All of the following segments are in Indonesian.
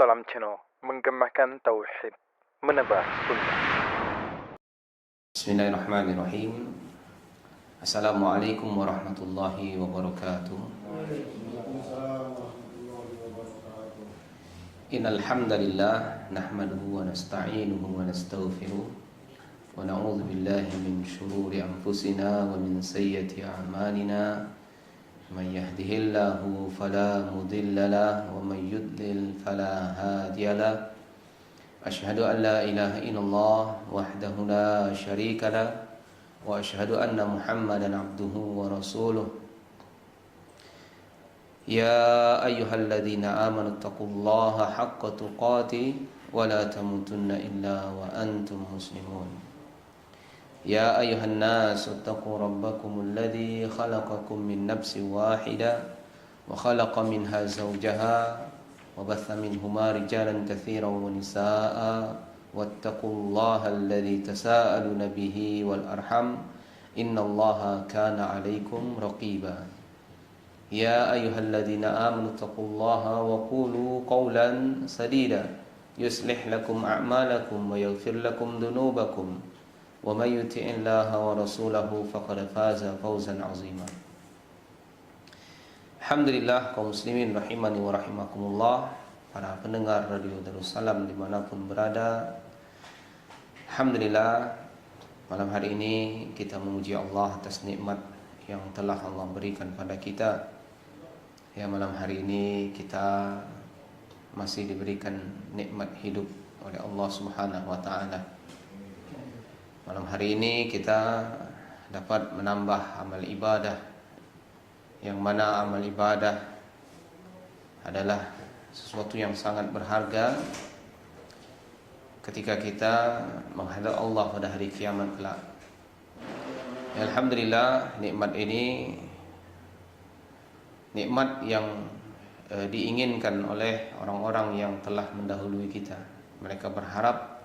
Salam Channel, menggemakan tauhid, menebar sunnah. Bismillahirrahmanirrahim. Assalamualaikum warahmatullahi wabarakatuh. Innal hamdalillah nahmaduhu wa nasta'inuhu wa nastaghfiruh wa na'udzu billahi min shururi anfusina wa min sayyiati a'malina. Man yahdihillahu fala mudilla lahu wa man yudlil fala hadiya lahu. Asyhadu an la ilaha illallah wahdahu la syarika lah wa asyhadu anna Muhammadan abduhu wa rasuluh. Ya ayyuhalladzina amanu taqullaha haqqa tuqatih wa la tamutunna illa wa antum muslimun. Ya ayyuhan nas ittaqu rabbakumul ladzi khalaqakum min nafsin wahidah wa khalaqa minha zawjaha وبث منهما رجالا كثيرا ونساء واتقوا الله الذي تساءلون به والأرحم إن الله كان عليكم رقيبا يا أيها الذين آمنوا اتقوا الله وقولوا قولا سديدا يصلح لكم أعمالكم ويغفر لكم ذنوبكم ومن يطع الله ورسوله فقد فاز فوزا عظيما. Alhamdulillah, kaum muslimin rahimani wa rahimakumullah, para pendengar Radio Darussalam dimanapun berada. Alhamdulillah, malam hari ini kita memuji Allah atas nikmat yang telah Allah berikan pada kita. Ya, malam hari ini kita masih diberikan nikmat hidup oleh Allah Subhanahu wa taala. Malam hari ini kita dapat menambah amal ibadah, yang mana amal ibadah adalah sesuatu yang sangat berharga ketika kita menghadap Allah pada hari kiamat kelak. Alhamdulillah, nikmat ini nikmat yang diinginkan oleh orang-orang yang telah mendahului kita. Mereka berharap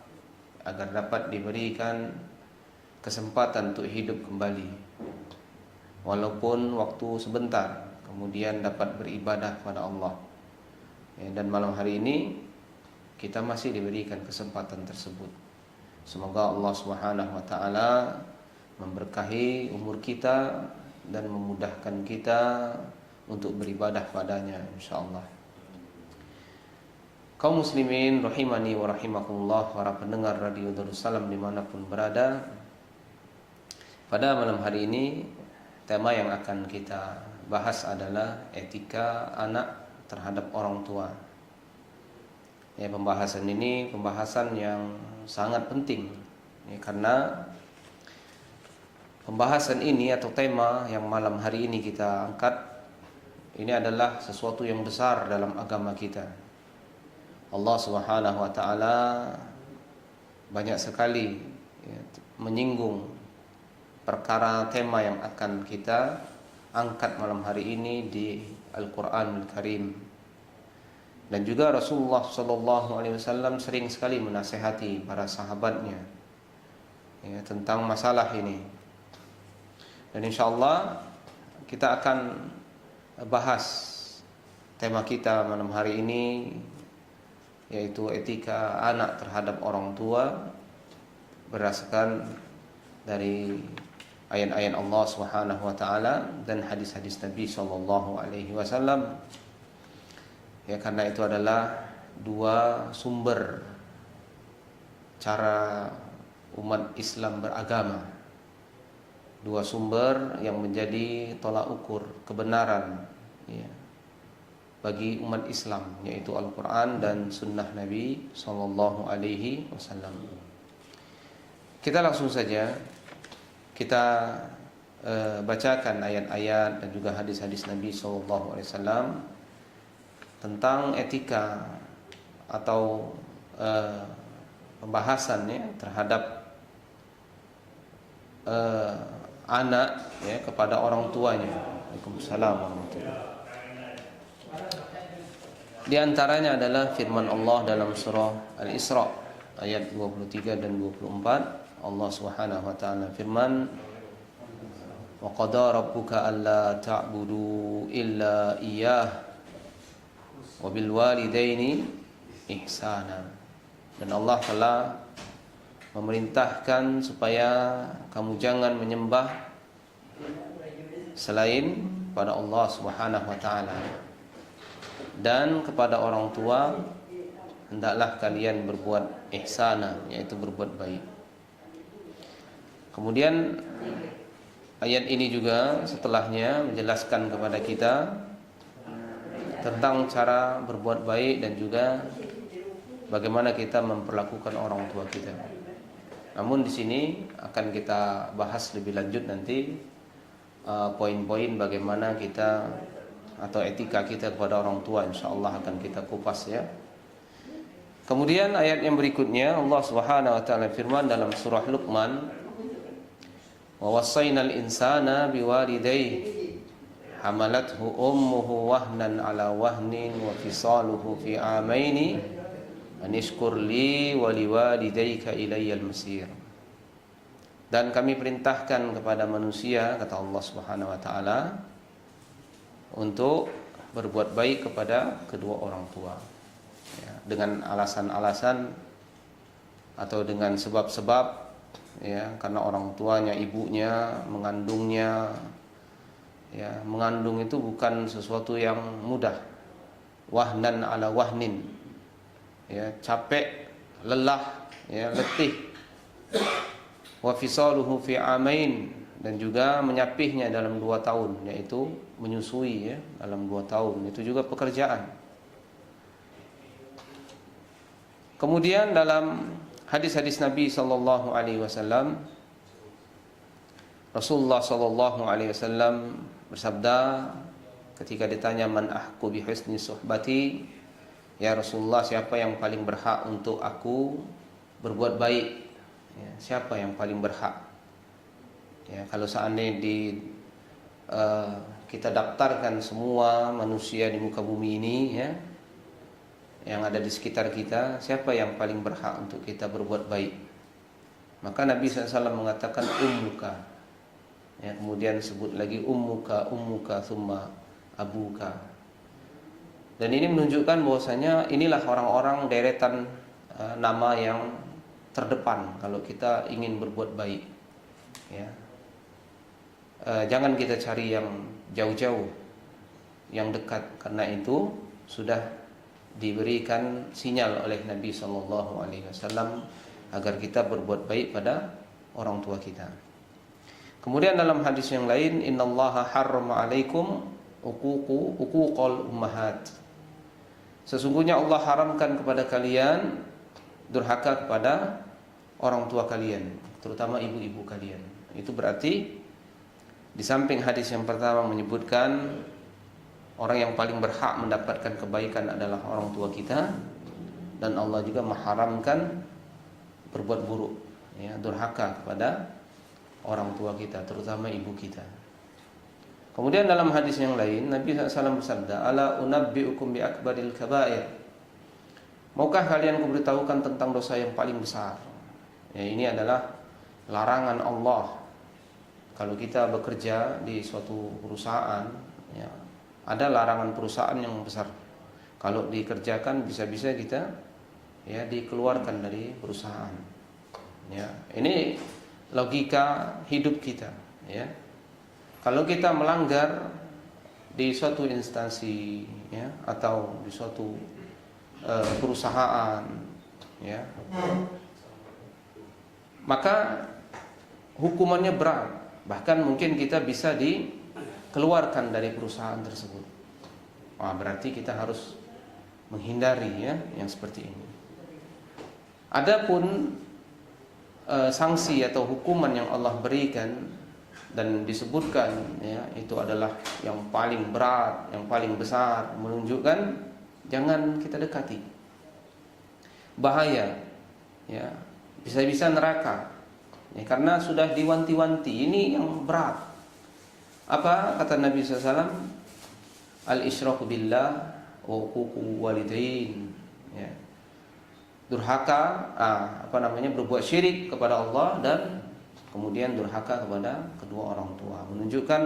agar dapat diberikan kesempatan untuk hidup kembali, walaupun waktu sebentar, kemudian dapat beribadah kepada Allah. Dan malam hari ini kita masih diberikan kesempatan tersebut. Semoga Allah Subhanahu wa taala memberkahi umur kita dan memudahkan kita untuk beribadah padanya insyaallah. Kaum muslimin rahimani wa rahimakumullah, para pendengar Radio Darussalam dimanapun berada, pada malam hari ini tema yang akan kita bahas adalah etika anak terhadap orang tua. Ya, pembahasan ini pembahasan yang sangat penting, ya, karena pembahasan ini atau tema yang malam hari ini kita angkat ini adalah sesuatu yang besar dalam agama kita. Allah Subhanahu wa taala banyak sekali, ya, menyinggung perkara tema yang akan kita angkat malam hari ini di Al-Quranul Karim. Dan juga Rasulullah SAW sering sekali menasihati para sahabatnya, ya, tentang masalah ini. Dan insyaAllah kita akan bahas tema kita malam hari ini, yaitu etika anak terhadap orang tua, berdasarkan dari ayat-ayat Allah Subhanahu wa taala dan hadis-hadis Nabi sallallahu alaihi wasallam. Ya, karena itu adalah dua sumber cara umat Islam beragama. Dua sumber yang menjadi tolak ukur kebenaran, ya, bagi umat Islam, yaitu Al-Qur'an dan sunnah Nabi sallallahu alaihi wasallam. Kita langsung saja kita bacakan ayat-ayat dan juga hadis-hadis Nabi SAW tentang etika atau pembahasannya terhadap anak, ya, kepada orang tuanya. Waalaikumsalam warahmatullahi wabarakatuh. Di antaranya adalah firman Allah dalam surah Al-Isra ayat 23 dan 24. Allah Subhanahu wa taala firman, "Wa qada rabbuka alla ta'budu illa iyyah wa bil walidaini ihsana. Dan Allah telah memerintahkan supaya kamu jangan menyembah selain pada Allah Subhanahu wa taala. Dan kepada orang tua hendaklah kalian berbuat ihsana, yaitu berbuat baik. Kemudian ayat ini juga setelahnya menjelaskan kepada kita tentang cara berbuat baik dan juga bagaimana kita memperlakukan orang tua kita. Namun di sini akan kita bahas lebih lanjut nanti poin-poin bagaimana kita atau etika kita kepada orang tua, insyaallah akan kita kupas ya. Kemudian ayat yang berikutnya Allah Subhanahu wa taala firman dalam surah Luqman, wa wassaynal insana biwalidayhi hamalathu ummuhu wahnan ala wahnin wa fisaluhu fi amaini anishkur li wa liwalidayka ilayyal masir. Dan kami perintahkan kepada manusia, kata Allah Subhanahu wa taala, untuk berbuat baik kepada kedua orang tua ya, dengan alasan-alasan atau dengan sebab-sebab ya, karena orang tuanya, ibunya mengandungnya. Ya, mengandung itu bukan sesuatu yang mudah. Wahnan ala wahnin. Ya, capek, lelah, ya, letih. Wa fisaluhu fi amain, dan juga menyapihnya dalam 2 tahun, yaitu menyusui ya, dalam 2 tahun. Itu juga pekerjaan. Kemudian dalam hadis-hadis Nabi sallallahu alaihi wasallam, Rasulullah sallallahu alaihi wasallam bersabda ketika ditanya man ahqu bi husni suhbati, ya Rasulullah, siapa yang paling berhak untuk aku berbuat baik ya, siapa yang paling berhak ya, kalau seandainya kita daftarkan semua manusia di muka bumi ini ya, yang ada di sekitar kita, siapa yang paling berhak untuk kita berbuat baik, maka Nabi SAW mengatakan ummuka. Ya, kemudian sebut lagi ummuka thumma abuka. Dan ini menunjukkan bahwasanya inilah orang-orang deretan nama yang terdepan kalau kita ingin berbuat baik. Ya. Jangan kita cari yang jauh-jauh, yang dekat, karena itu sudah diberikan sinyal oleh Nabi SAW agar kita berbuat baik pada orang tua kita. Kemudian dalam hadis yang lain, innallaha harrama 'alaikum uquqal ummahat. Sesungguhnya Allah haramkan kepada kalian durhaka kepada orang tua kalian, terutama ibu-ibu kalian. Itu berarti di samping hadis yang pertama menyebutkan orang yang paling berhak mendapatkan kebaikan adalah orang tua kita, dan Allah juga mengharamkan berbuat buruk ya, durhaka kepada orang tua kita, terutama ibu kita. Kemudian dalam hadis yang lain Nabi SAW bersabda, ala unabbi'ukum bi akbaril kabair, maukah kalian kuberitahukan tentang dosa yang paling besar ya, ini adalah larangan Allah. Kalau kita bekerja di suatu perusahaan ya, ada larangan perusahaan yang besar. Kalau dikerjakan bisa-bisa kita ya dikeluarkan dari perusahaan ya. Ini logika hidup kita ya. Kalau kita melanggar di suatu instansi ya, atau di suatu perusahaan ya, maka hukumannya berat. Bahkan mungkin kita bisa dikeluarkan dari perusahaan tersebut. Wah, berarti kita harus menghindari ya yang seperti ini. Adapun sanksi atau hukuman yang Allah berikan dan disebutkan ya, itu adalah yang paling berat, yang paling besar, menunjukkan jangan kita dekati. Bahaya ya, bisa-bisa neraka ya, karena sudah diwanti-wanti, ini yang berat. Apa kata Nabi SAW? Al-isyraku billah wa uququ walidain ya. Durhaka, berbuat syirik kepada Allah dan kemudian durhaka kepada kedua orang tua. Menunjukkan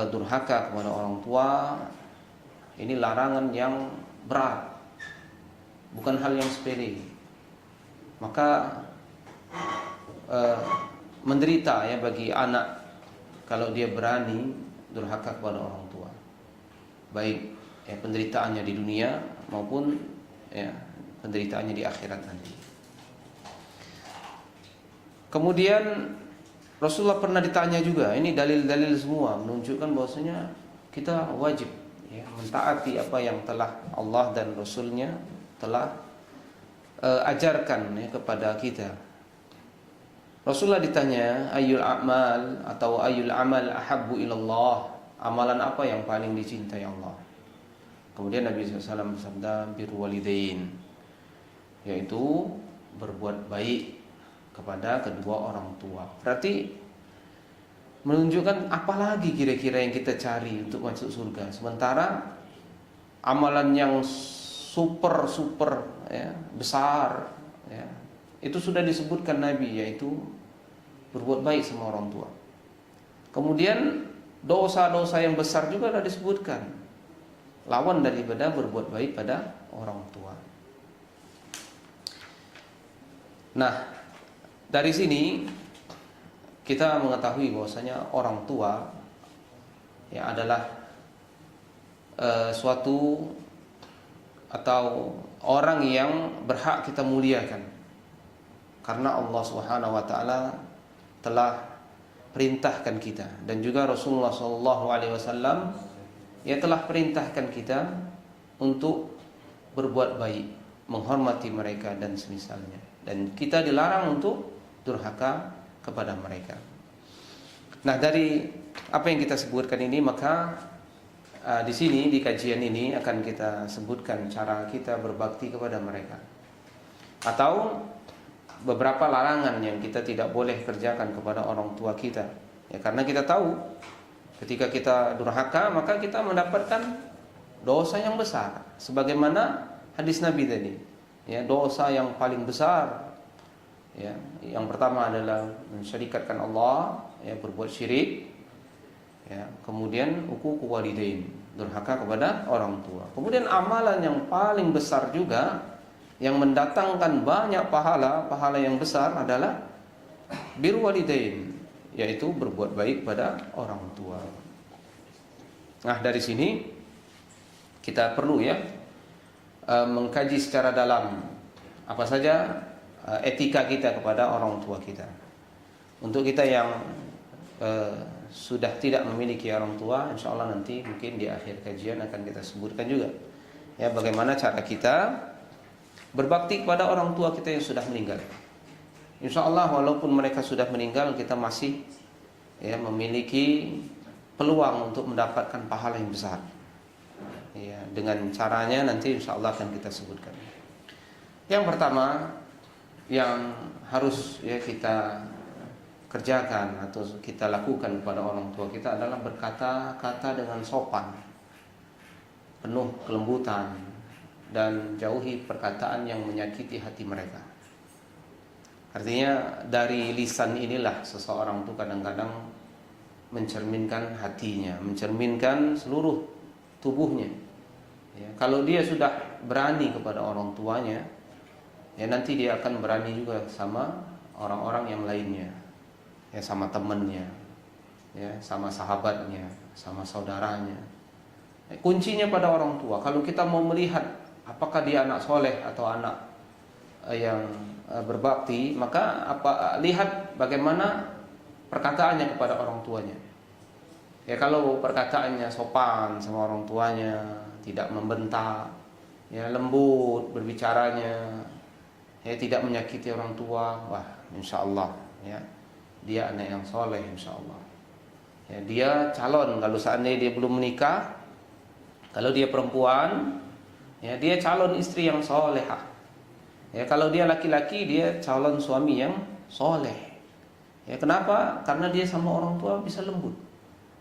durhaka kepada orang tua ini larangan yang berat bukan hal yang sepele. Maka menderita ya bagi anak kalau dia berani durhaka kepada orang tua, baik ya penderitaannya di dunia maupun ya penderitaannya di akhirat nanti. Kemudian Rasulullah pernah ditanya juga, ini dalil-dalil semua menunjukkan bahwasanya kita wajib ya, mentaati apa yang telah Allah dan Rasulnya telah ajarkan ya, kepada kita. Rasulullah ditanya, ayyul a'mal atau ayyul amal ahabbu ilallah, amalan apa yang paling dicintai Allah? Kemudian Nabi SAW bersabda, birrul walidain, yaitu berbuat baik kepada kedua orang tua. Berarti menunjukkan apa lagi kira-kira yang kita cari untuk masuk surga, sementara amalan yang super ya, besar ya, itu sudah disebutkan Nabi, yaitu berbuat baik sama orang tua. Kemudian dosa-dosa yang besar juga sudah disebutkan, lawan daripada berbuat baik pada orang tua. Nah, dari sini kita mengetahui bahwasanya orang tua ya adalah suatu atau orang yang berhak kita muliakan, karena Allah Subhanahu wa taala telah perintahkan kita, dan juga Rasulullah SAW ya telah perintahkan kita untuk berbuat baik, menghormati mereka dan semisalnya, dan kita dilarang untuk durhaka kepada mereka. Nah, dari apa yang kita sebutkan ini, maka di sini di kajian ini akan kita sebutkan cara kita berbakti kepada mereka, atau beberapa larangan yang kita tidak boleh kerjakan kepada orang tua kita. Ya, karena kita tahu ketika kita durhaka maka kita mendapatkan dosa yang besar, sebagaimana hadis Nabi tadi. Ya, dosa yang paling besar ya, yang pertama adalah mensyirikatkan Allah, ya, berbuat syirik, ya, kemudian uququ walidain, durhaka kepada orang tua. Kemudian amalan yang paling besar juga yang mendatangkan banyak pahala yang besar adalah birrul walidain, yaitu berbuat baik pada orang tua. Nah, dari sini kita perlu ya mengkaji secara dalam apa saja etika kita kepada orang tua kita. Untuk kita yang sudah tidak memiliki orang tua, insya Allah nanti mungkin di akhir kajian akan kita sebutkan juga ya bagaimana cara kita berbakti kepada orang tua kita yang sudah meninggal. Insya Allah walaupun mereka sudah meninggal, kita masih ya memiliki peluang untuk mendapatkan pahala yang besar. Ya, dengan caranya nanti insya Allah akan kita sebutkan. Yang pertama yang harus ya kita kerjakan atau kita lakukan kepada orang tua kita adalah berkata-kata dengan sopan, penuh kelembutan, dan jauhi perkataan yang menyakiti hati mereka. Artinya dari lisan inilah seseorang itu kadang-kadang mencerminkan hatinya, mencerminkan seluruh tubuhnya. Ya, kalau dia sudah berani kepada orang tuanya, ya nanti dia akan berani juga sama orang-orang yang lainnya, ya sama temannya, ya sama sahabatnya, sama saudaranya. Ya, kuncinya pada orang tua. Kalau kita mau melihat apakah dia anak soleh atau anak yang berbakti, maka lihat bagaimana perkataannya kepada orang tuanya. Ya, kalau perkataannya sopan sama orang tuanya, tidak membentak, ya lembut berbicaranya, ya tidak menyakiti orang tua, wah insya Allah ya dia anak yang soleh insya Allah. Ya, dia calon kalau seandainya dia belum menikah, kalau dia perempuan, ya dia calon istri yang solehah. Ya, kalau dia laki-laki, dia calon suami yang soleh. Ya, kenapa? Karena dia sama orang tua bisa lembut,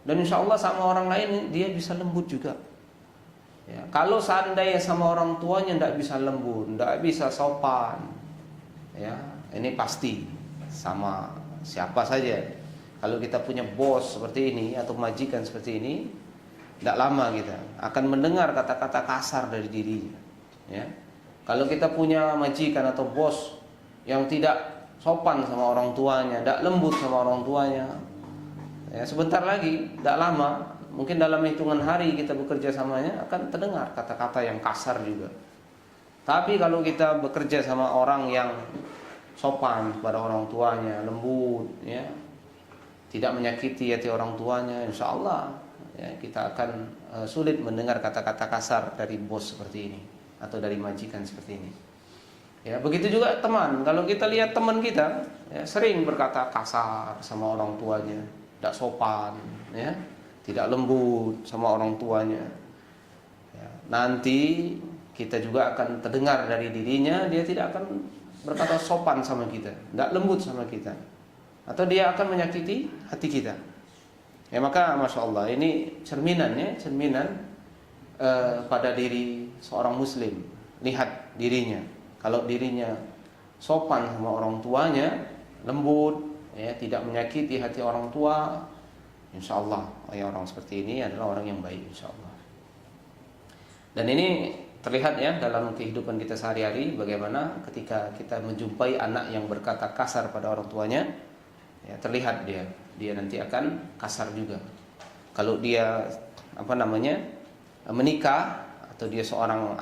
dan insya Allah sama orang lain dia bisa lembut juga. Ya, kalau seandainya sama orang tuanya tidak bisa lembut, tidak bisa sopan, ya ini pasti sama siapa saja. Kalau kita punya bos seperti ini atau majikan seperti ini, tidak lama kita akan mendengar kata-kata kasar dari dirinya. Ya, Kalau kita punya majikan atau bos yang tidak sopan sama orang tuanya, tidak lembut sama orang tuanya, ya, sebentar lagi, tidak lama, mungkin dalam hitungan hari kita bekerja samanya akan terdengar kata-kata yang kasar juga. Tapi kalau kita bekerja sama orang yang sopan pada orang tuanya, lembut, ya, tidak menyakiti hati orang tuanya, insya Allah ya, kita akan sulit mendengar kata-kata kasar dari bos seperti ini atau dari majikan seperti ini. Ya, begitu juga teman. Kalau kita lihat teman kita ya, sering berkata kasar sama orang tuanya, tidak sopan, ya, tidak lembut sama orang tuanya. Ya, nanti kita juga akan terdengar dari dirinya, dia tidak akan berkata sopan sama kita, tidak lembut sama kita, atau dia akan menyakiti hati kita. Ya, maka masya Allah ini cerminan ya, cerminan pada diri seorang muslim. Lihat dirinya, kalau dirinya sopan sama orang tuanya, lembut, ya, tidak menyakiti hati orang tua, insya Allah orang seperti ini adalah orang yang baik, insya Allah. Dan ini terlihat ya dalam kehidupan kita sehari-hari, bagaimana ketika kita menjumpai anak yang berkata kasar pada orang tuanya, ya, terlihat dia nanti akan kasar juga. Kalau dia menikah atau dia seorang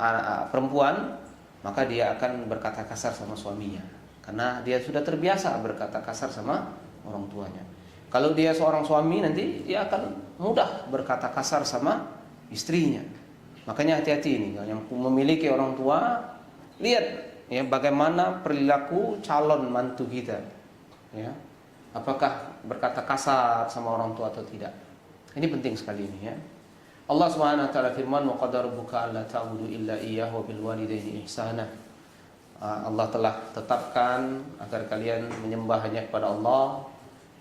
perempuan, maka dia akan berkata kasar sama suaminya karena dia sudah terbiasa berkata kasar sama orang tuanya. Kalau dia seorang suami, nanti dia akan mudah berkata kasar sama istrinya. Makanya hati-hati ini, yang memiliki orang tua, lihat ya bagaimana perilaku calon mantu kita, ya, apakah berkata kasar sama orang tua atau tidak. Ini penting sekali ini ya. Allah Subhanahu wa taala firman, wa qad rabbuka alla ta'budu illa iyyahu wa bil walidayni ihsana. Allah telah tetapkan agar kalian menyembah hanya kepada Allah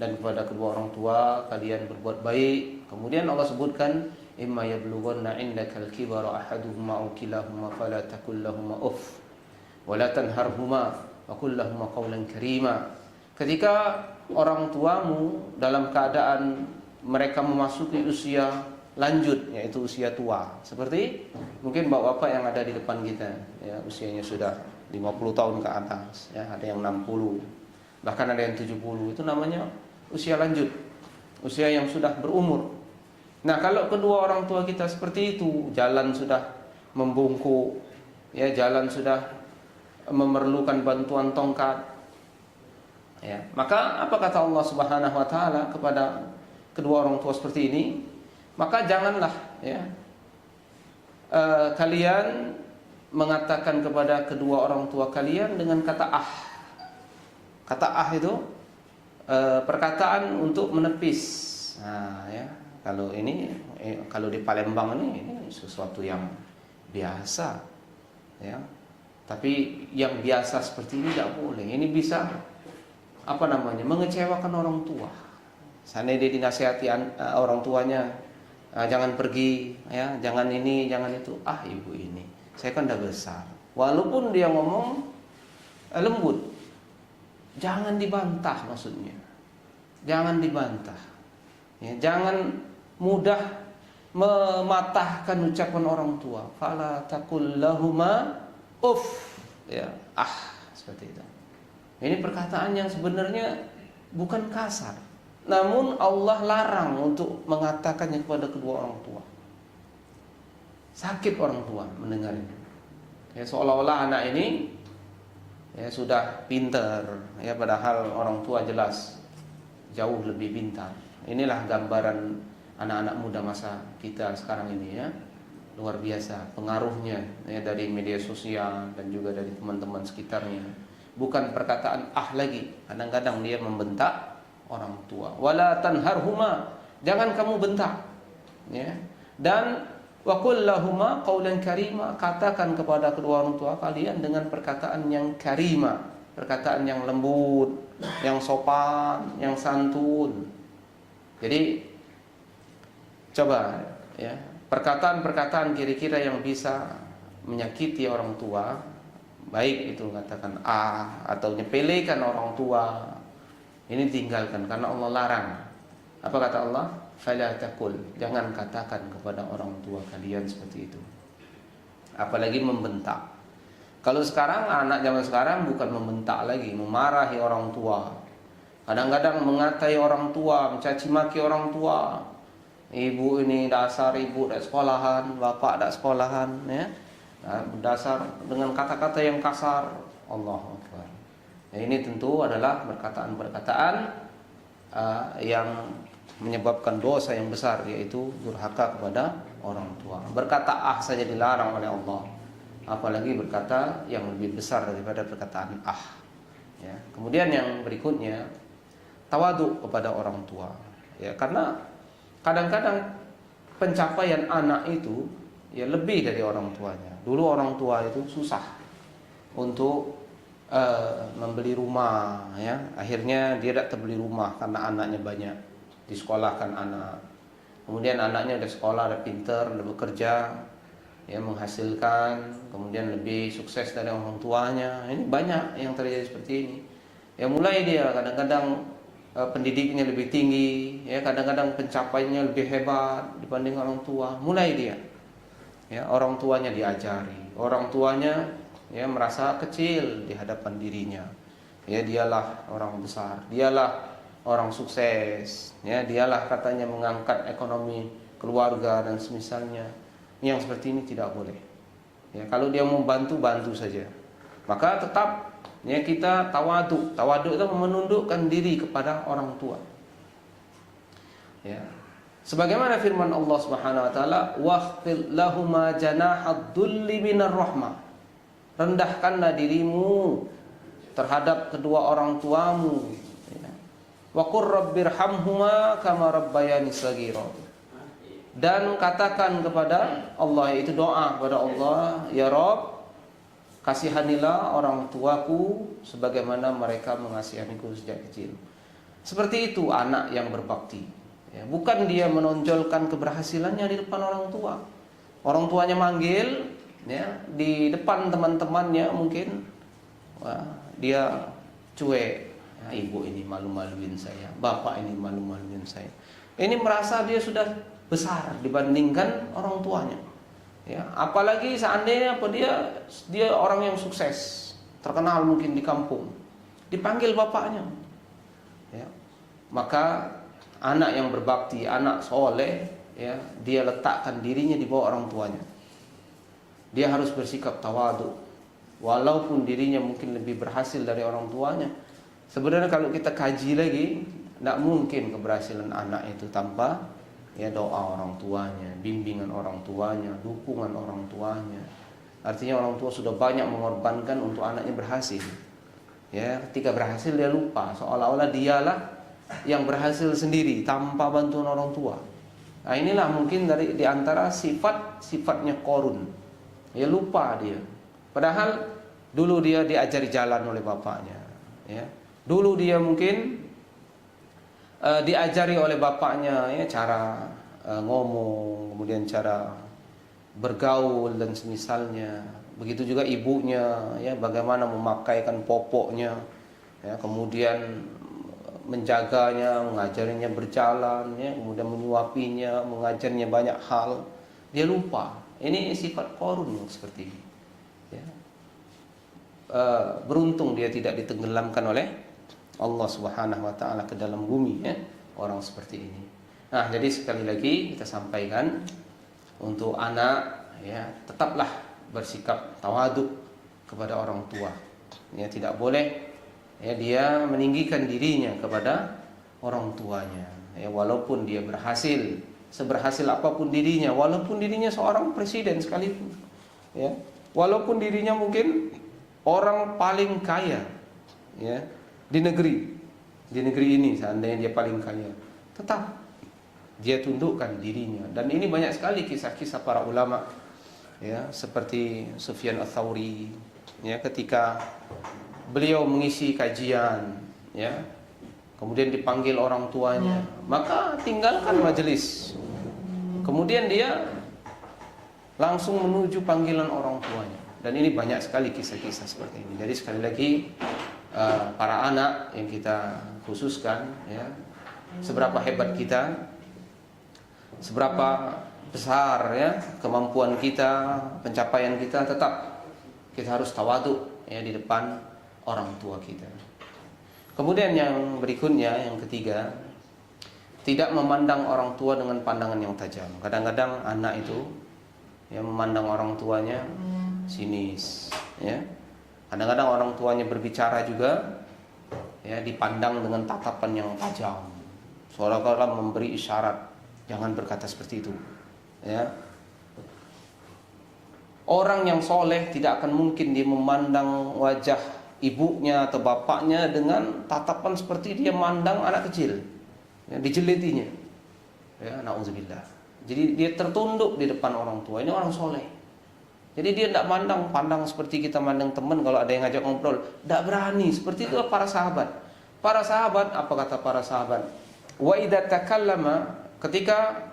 dan kepada kedua orang tua kalian berbuat baik. Kemudian Allah sebutkan, imma yablughanna 'indakal kibara ahaduhuma aw kilahuma fala taqul lahumu uff wa la tanharhuma wa qul lahumu qawlan karima. Ketika orang tuamu dalam keadaan mereka memasuki usia lanjut, yaitu usia tua, seperti mungkin bapak-bapak yang ada di depan kita ya, usianya sudah 50 tahun ke atas ya, ada yang 60, bahkan ada yang 70, itu namanya usia lanjut, usia yang sudah berumur. Nah, kalau kedua orang tua kita seperti itu, jalan sudah membungkuk ya, jalan sudah memerlukan bantuan tongkat ya, maka apa kata Allah Subhanahu wa taala kepada kedua orang tua seperti ini? Maka janganlah ya kalian mengatakan kepada kedua orang tua kalian dengan kata ah. Kata ah itu perkataan untuk menepis. Nah, ya, kalau ini kalau di Palembang ini sesuatu yang biasa ya. Tapi yang biasa seperti ini tidak boleh. Ini bisa mengecewakan orang tua. Seandainya dia dinasihati orang tuanya, jangan pergi ya, jangan ini, jangan itu. Ah, ibu ini, saya kan udah besar. Walaupun dia ngomong lembut, jangan dibantah maksudnya. Jangan dibantah. Ya, jangan mudah mematahkan ucapan orang tua. Fala taqul lahuma uff. Ya, seperti itu. Ini perkataan yang sebenarnya bukan kasar, namun Allah larang untuk mengatakannya kepada kedua orang tua. Sakit orang tua mendengar ini. Ya, seolah-olah anak ini ya sudah pintar, ya, padahal orang tua jelas jauh lebih pintar. Inilah gambaran anak-anak muda masa kita sekarang ini ya. Luar biasa pengaruhnya ya, dari media sosial dan juga dari teman-teman sekitarnya. Bukan perkataan lagi. Kadang-kadang dia membentak orang tua. Wala tanharhuma, jangan kamu bentak. Ya. Dan wa qul lahuma qawlan karima, katakan kepada kedua orang tua kalian dengan perkataan yang karima, perkataan yang lembut, yang sopan, yang santun. Jadi coba ya, perkataan-perkataan kira-kira yang bisa menyakiti orang tua, baik itu katakan atau nyepelekan orang tua, ini tinggalkan karena Allah larang. Apa kata Allah? Fala taqul, jangan katakan kepada orang tua kalian seperti itu. Apalagi membentak. Kalau sekarang anak zaman sekarang bukan membentak lagi, memarahi orang tua. Kadang-kadang mengatai orang tua, mencaci maki orang tua. Ibu ini dasar ibu tak sekolahan, bapak tak sekolahan, ya. Dasar dengan kata-kata yang kasar. Allahu Akbar. Ya, ini tentu adalah perkataan-perkataan yang menyebabkan dosa yang besar, yaitu durhaka kepada orang tua. Berkata ah saja dilarang oleh Allah, apalagi berkata yang lebih besar daripada perkataan ah. Ya. Kemudian yang berikutnya, tawadu kepada orang tua. Ya, karena kadang-kadang pencapaian anak itu ya lebih dari orang tuanya. Dulu orang tua itu susah untuk membeli rumah, ya. Akhirnya dia tidak terbeli rumah karena anaknya banyak, disekolahkan anak. Kemudian anaknya udah sekolah, udah pinter, udah bekerja, ya, menghasilkan, kemudian lebih sukses dari orang tuanya. Ini banyak yang terjadi seperti ini. Ya, mulai dia kadang-kadang pendidiknya lebih tinggi, ya, kadang-kadang pencapaiannya lebih hebat dibanding orang tua. Mulai dia, ya, orang tuanya diajari, orang tuanya ya merasa kecil di hadapan dirinya. Ya, dialah orang besar, dialah orang sukses, ya, dialah katanya mengangkat ekonomi keluarga dan semisalnya. Yang seperti ini tidak boleh. Ya, kalau dia mau bantu, bantu saja. Maka tetap ya kita tawadu. Tawadu itu menundukkan diri kepada orang tua. Ya. Sebagaimana firman Allah Subhanahu wa taala, "Waqfil lahuma janahad dhulli minar rahmah." Rendahkanlah dirimu terhadap kedua orang tuamu. Ya. Wa qur rabbirhamhuma kama rabbayani shaghira. Dan katakan kepada Allah, yaitu doa kepada Allah, ya Rabb, kasihanilah orang tuaku sebagaimana mereka mengasihaniku sejak kecil. Seperti itu anak yang berbakti. Ya, bukan dia menonjolkan keberhasilannya di depan orang tua. Orang tuanya manggil, ya, di depan teman-temannya mungkin, wah, dia cuek. Ya, ibu ini malu-maluin saya, bapak ini malu-maluin saya. Ini merasa dia sudah besar dibandingkan orang tuanya. Ya, apalagi seandainya dia orang yang sukses, terkenal mungkin di kampung, dipanggil bapaknya. Ya, maka anak yang berbakti, anak soleh, ya, dia letakkan dirinya di bawah orang tuanya. Dia harus bersikap tawadu, walaupun dirinya mungkin lebih berhasil dari orang tuanya. Sebenarnya kalau kita kaji lagi, tidak mungkin keberhasilan anak itu tanpa ya doa orang tuanya, bimbingan orang tuanya, dukungan orang tuanya. Artinya orang tua sudah banyak mengorbankan untuk anaknya berhasil. Ya, ketika berhasil dia lupa, seolah-olah dialah yang berhasil sendiri tanpa bantuan orang tua. Nah, inilah mungkin di antara sifatnya Qarun. Ya, lupa dia. Padahal dulu dia diajari jalan oleh bapaknya. Ya, dulu dia mungkin diajari oleh bapaknya ya cara ngomong, kemudian cara bergaul dan semisalnya. Begitu juga ibunya, ya, bagaimana memakaikan popoknya, ya, kemudian menjaganya, mengajarinya berjalan, ya, kemudian menyuapinya, mengajarnya banyak hal. Dia lupa. Ini sifat Qarun yang seperti ini. Ya. Beruntung dia tidak ditenggelamkan oleh Allah Subhanahu wa taala ke dalam bumi, ya, orang seperti ini. Nah, jadi sekali lagi kita sampaikan untuk anak, ya, tetaplah bersikap tawadhu kepada orang tua. Ya, tidak boleh ya dia meninggikan dirinya kepada orang tuanya. Ya, walaupun dia berhasil, seberhasil apapun dirinya, walaupun dirinya seorang presiden sekalipun, ya, walaupun dirinya mungkin orang paling kaya, ya, di negeri ini, seandainya dia paling kaya, tetap dia tundukkan dirinya. Dan ini banyak sekali kisah-kisah para ulama, ya, seperti Sufyan Ats-Tsauri, ya, ketika beliau mengisi kajian, ya, kemudian dipanggil orang tuanya, maka tinggalkan majelis. Kemudian dia langsung menuju panggilan orang tuanya. Dan ini banyak sekali kisah-kisah seperti ini. Jadi sekali lagi para anak yang kita khususkan, ya, seberapa hebat kita, seberapa besar ya kemampuan kita, pencapaian kita, tetap Kita harus tawadhu ya di depan orang tua kita. Kemudian yang berikutnya, yang ketiga, tidak memandang orang tua dengan pandangan yang tajam. Kadang-kadang anak itu yang memandang orang tuanya sinis, ya. Kadang-kadang orang tuanya berbicara juga ya dipandang dengan tatapan yang tajam. Seolah-olah memberi isyarat, jangan berkata seperti itu. Ya. Orang yang soleh tidak akan mungkin dia memandang wajah ibunya atau bapaknya dengan tatapan seperti dia memandang anak kecil, ya, dijelitinya. Ya, na'udzubillah. Jadi dia tertunduk di depan orang tua. Ini orang soleh. Jadi dia tidak pandang seperti kita mandang teman kalau ada yang ngajak ngobrol. Tidak berani. Seperti itu para sahabat. Para sahabat, apa kata para sahabat? Wa idza takallama, ketika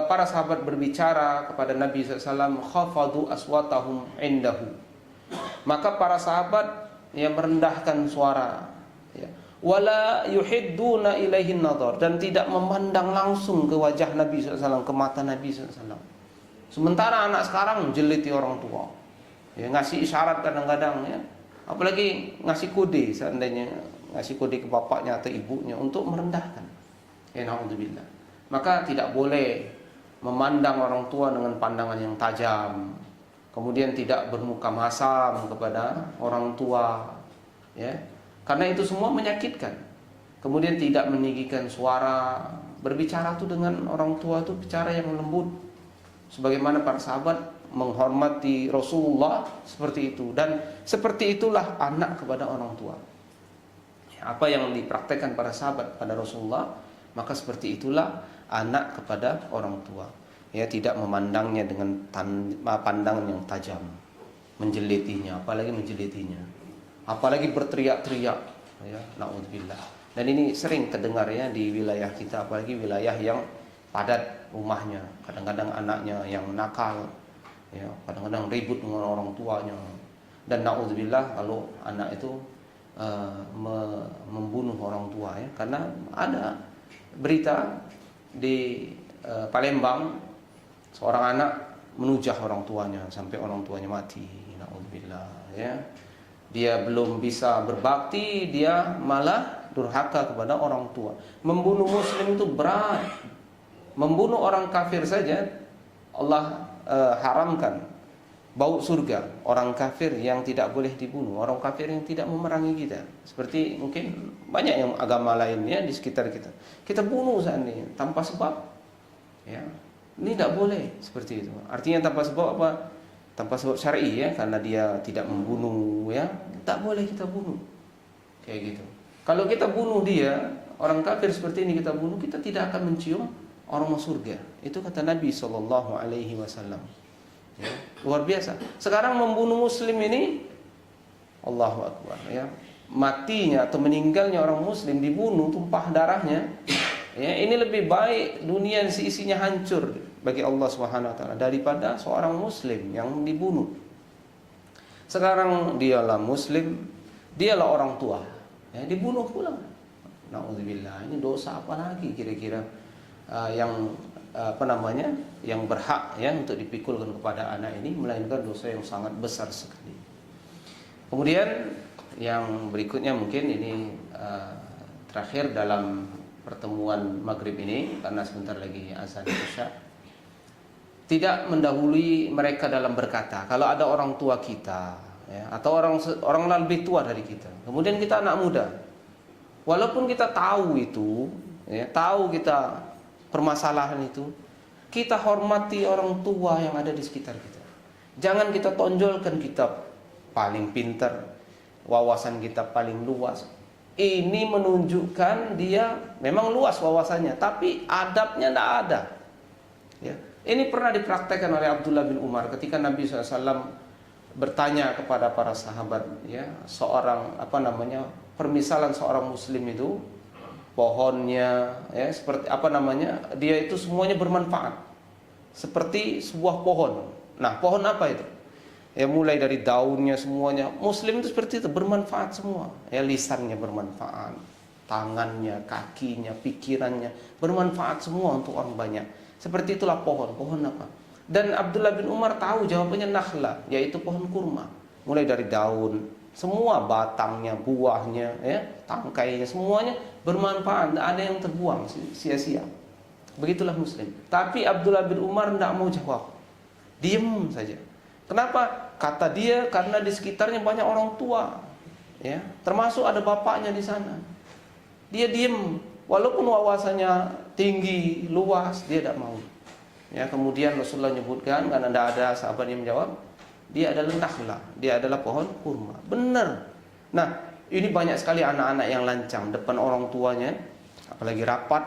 para sahabat berbicara kepada Nabi SAW, khafadu aswatahum indahu, maka para sahabat yang merendahkan suara, ya. Wala yuhidduna ilaihin nadhar, dan tidak memandang langsung ke wajah Nabi SAW, ke mata Nabi SAW. Sementara anak sekarang jeliti orang tua, ya, ngasih isyarat kadang-kadang, ya. Apalagi ngasih kode, seandainya ngasih kode ke bapaknya atau ibunya untuk merendahkan. Ya, na'udzubillah. Maka tidak boleh memandang orang tua dengan pandangan yang tajam. Kemudian tidak bermuka masam kepada orang tua, ya. Karena itu semua menyakitkan. Kemudian tidak meninggikan suara. Berbicara itu dengan orang tua itu bicara yang lembut. Sebagaimana para sahabat menghormati Rasulullah seperti itu. Dan seperti itulah anak kepada orang tua. Apa yang dipraktekkan para sahabat pada Rasulullah, maka seperti itulah anak kepada orang tua. Ya, tidak memandangnya dengan pandangan yang tajam, menjelitinya, apalagi menjelitinya, apalagi berteriak-teriak, ya, naudzubillah. Dan ini sering kedengar ya di wilayah kita, apalagi wilayah yang padat rumahnya. Kadang-kadang anaknya yang nakal, ya, kadang-kadang ribut dengan orang tuanya. Dan naudzubillah kalau anak itu membunuh orang tua, ya, karena ada berita di Palembang, seorang anak menujah orang tuanya sampai orang tuanya mati. Naudzubillah, ya. Dia belum bisa berbakti, dia malah durhaka kepada orang tua. Membunuh muslim itu berat. Membunuh orang kafir saja Allah haramkan bau surga. Orang kafir yang tidak boleh dibunuh, orang kafir yang tidak memerangi kita. Seperti mungkin banyak yang agama lainnya di sekitar kita. Kita bunuh seandainya tanpa sebab, ya. Ini tidak boleh seperti itu. Artinya tanpa sebab apa? Tanpa sebab syar'i, ya, karena dia tidak membunuh, ya. Tak boleh kita bunuh. Kayak gitu. Kalau kita bunuh dia, orang kafir seperti ini kita bunuh, kita tidak akan mencium aroma surga. Itu kata Nabi sallallahu alaihi wasallam. Ya, luar biasa. Sekarang membunuh muslim ini, Allahu akbar, ya. Matinya atau meninggalnya orang muslim, dibunuh, tumpah darahnya, ya, ini lebih baik dunia isinya hancur bagi Allah Subhanahu wa taala daripada seorang muslim yang dibunuh. Sekarang dialah muslim, dialah orang tua, ya, dibunuh pula. Nauzubillah, ini dosa apa lagi kira-kira yang yang berhak, ya, untuk dipikulkan kepada anak ini, melainkan dosa yang sangat besar sekali. Kemudian yang berikutnya mungkin ini terakhir dalam pertemuan maghrib ini, karena sebentar lagi azan isya. Tidak mendahului mereka dalam berkata. Kalau ada orang tua kita, ya, atau orang lebih tua dari kita, kemudian kita anak muda, walaupun kita tahu itu, ya, tahu kita permasalahan itu, kita hormati orang tua yang ada di sekitar kita. Jangan kita tonjolkan kita paling pintar, wawasan kita paling luas. Ini menunjukkan dia memang luas wawasannya, tapi adabnya tidak ada. Ya. Ini pernah dipraktekkan oleh Abdullah bin Umar ketika Nabi SAW bertanya kepada para sahabat, ya, permisalan seorang muslim itu, pohonnya, ya, seperti dia itu semuanya bermanfaat seperti sebuah pohon. Nah, pohon apa itu? Ya, mulai dari daunnya semuanya, muslim itu seperti itu, bermanfaat semua. Ya, lisannya bermanfaat, tangannya, kakinya, pikirannya bermanfaat semua untuk orang banyak. Seperti itulah pohon. Pohon apa? Dan Abdullah bin Umar tahu jawabannya nakhla, yaitu pohon kurma. mulai dari daun, semua batangnya, buahnya, ya, tangkainya, semuanya bermanfaat, tidak ada yang terbuang sia-sia. Begitulah Muslim. Tapi Abdullah bin Umar tidak mau jawab, diem saja. Kenapa? Kata dia, karena di sekitarnya banyak orang tua, ya, termasuk ada bapaknya di sana. Dia diem, walaupun wawasannya tinggi, luas, dia tidak mau. Ya, kemudian Rasulullah menyebutkan, karena tidak ada sahabat yang menjawab, dia adalah nakhlah, dia adalah pohon kurma. Benar. Nah, ini banyak sekali anak-anak yang lancang depan orang tuanya, apalagi rapat,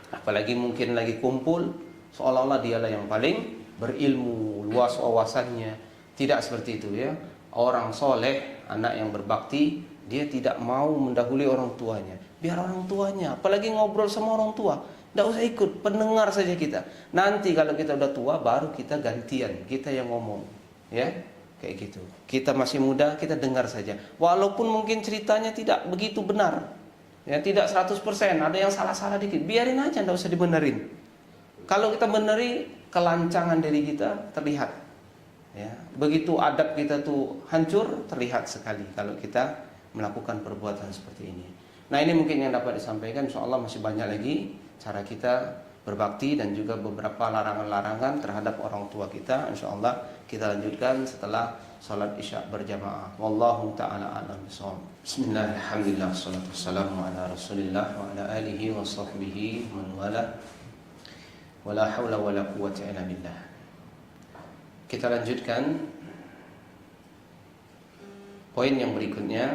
apalagi mungkin lagi kumpul, seolah-olah dialah yang paling berilmu, luas wawasannya. Tidak seperti itu, ya. Orang soleh, anak yang berbakti, dia tidak mau mendahului orang tuanya. Biar orang tuanya, apalagi ngobrol sama orang tua, tidak usah ikut, pendengar saja kita. Nanti kalau kita udah tua, baru kita gantian, kita yang ngomong, ya, kayak gitu. Kita masih muda, kita dengar saja. Walaupun mungkin ceritanya tidak begitu benar, ya, tidak 100%, ada yang salah-salah dikit, biarin aja, tidak usah dibenerin. Kalau kita beneri, kelancangan diri kita terlihat. Ya, begitu adab kita tuh hancur, terlihat sekali kalau kita melakukan perbuatan seperti ini. Nah, ini mungkin yang dapat disampaikan. InsyaAllah masih banyak lagi cara kita berbakti dan juga beberapa larangan-larangan terhadap orang tua kita. InsyaAllah kita lanjutkan setelah salat isya berjamaah. Wallahu ta'ala a'lam bishawab. Bismillah, alhamdulillah, salatu wassalamu ala rasulillah wa ala alihi wa sahbihi man wala. Wala hawla wala quwwata illa billah. Kita lanjutkan. Poin yang berikutnya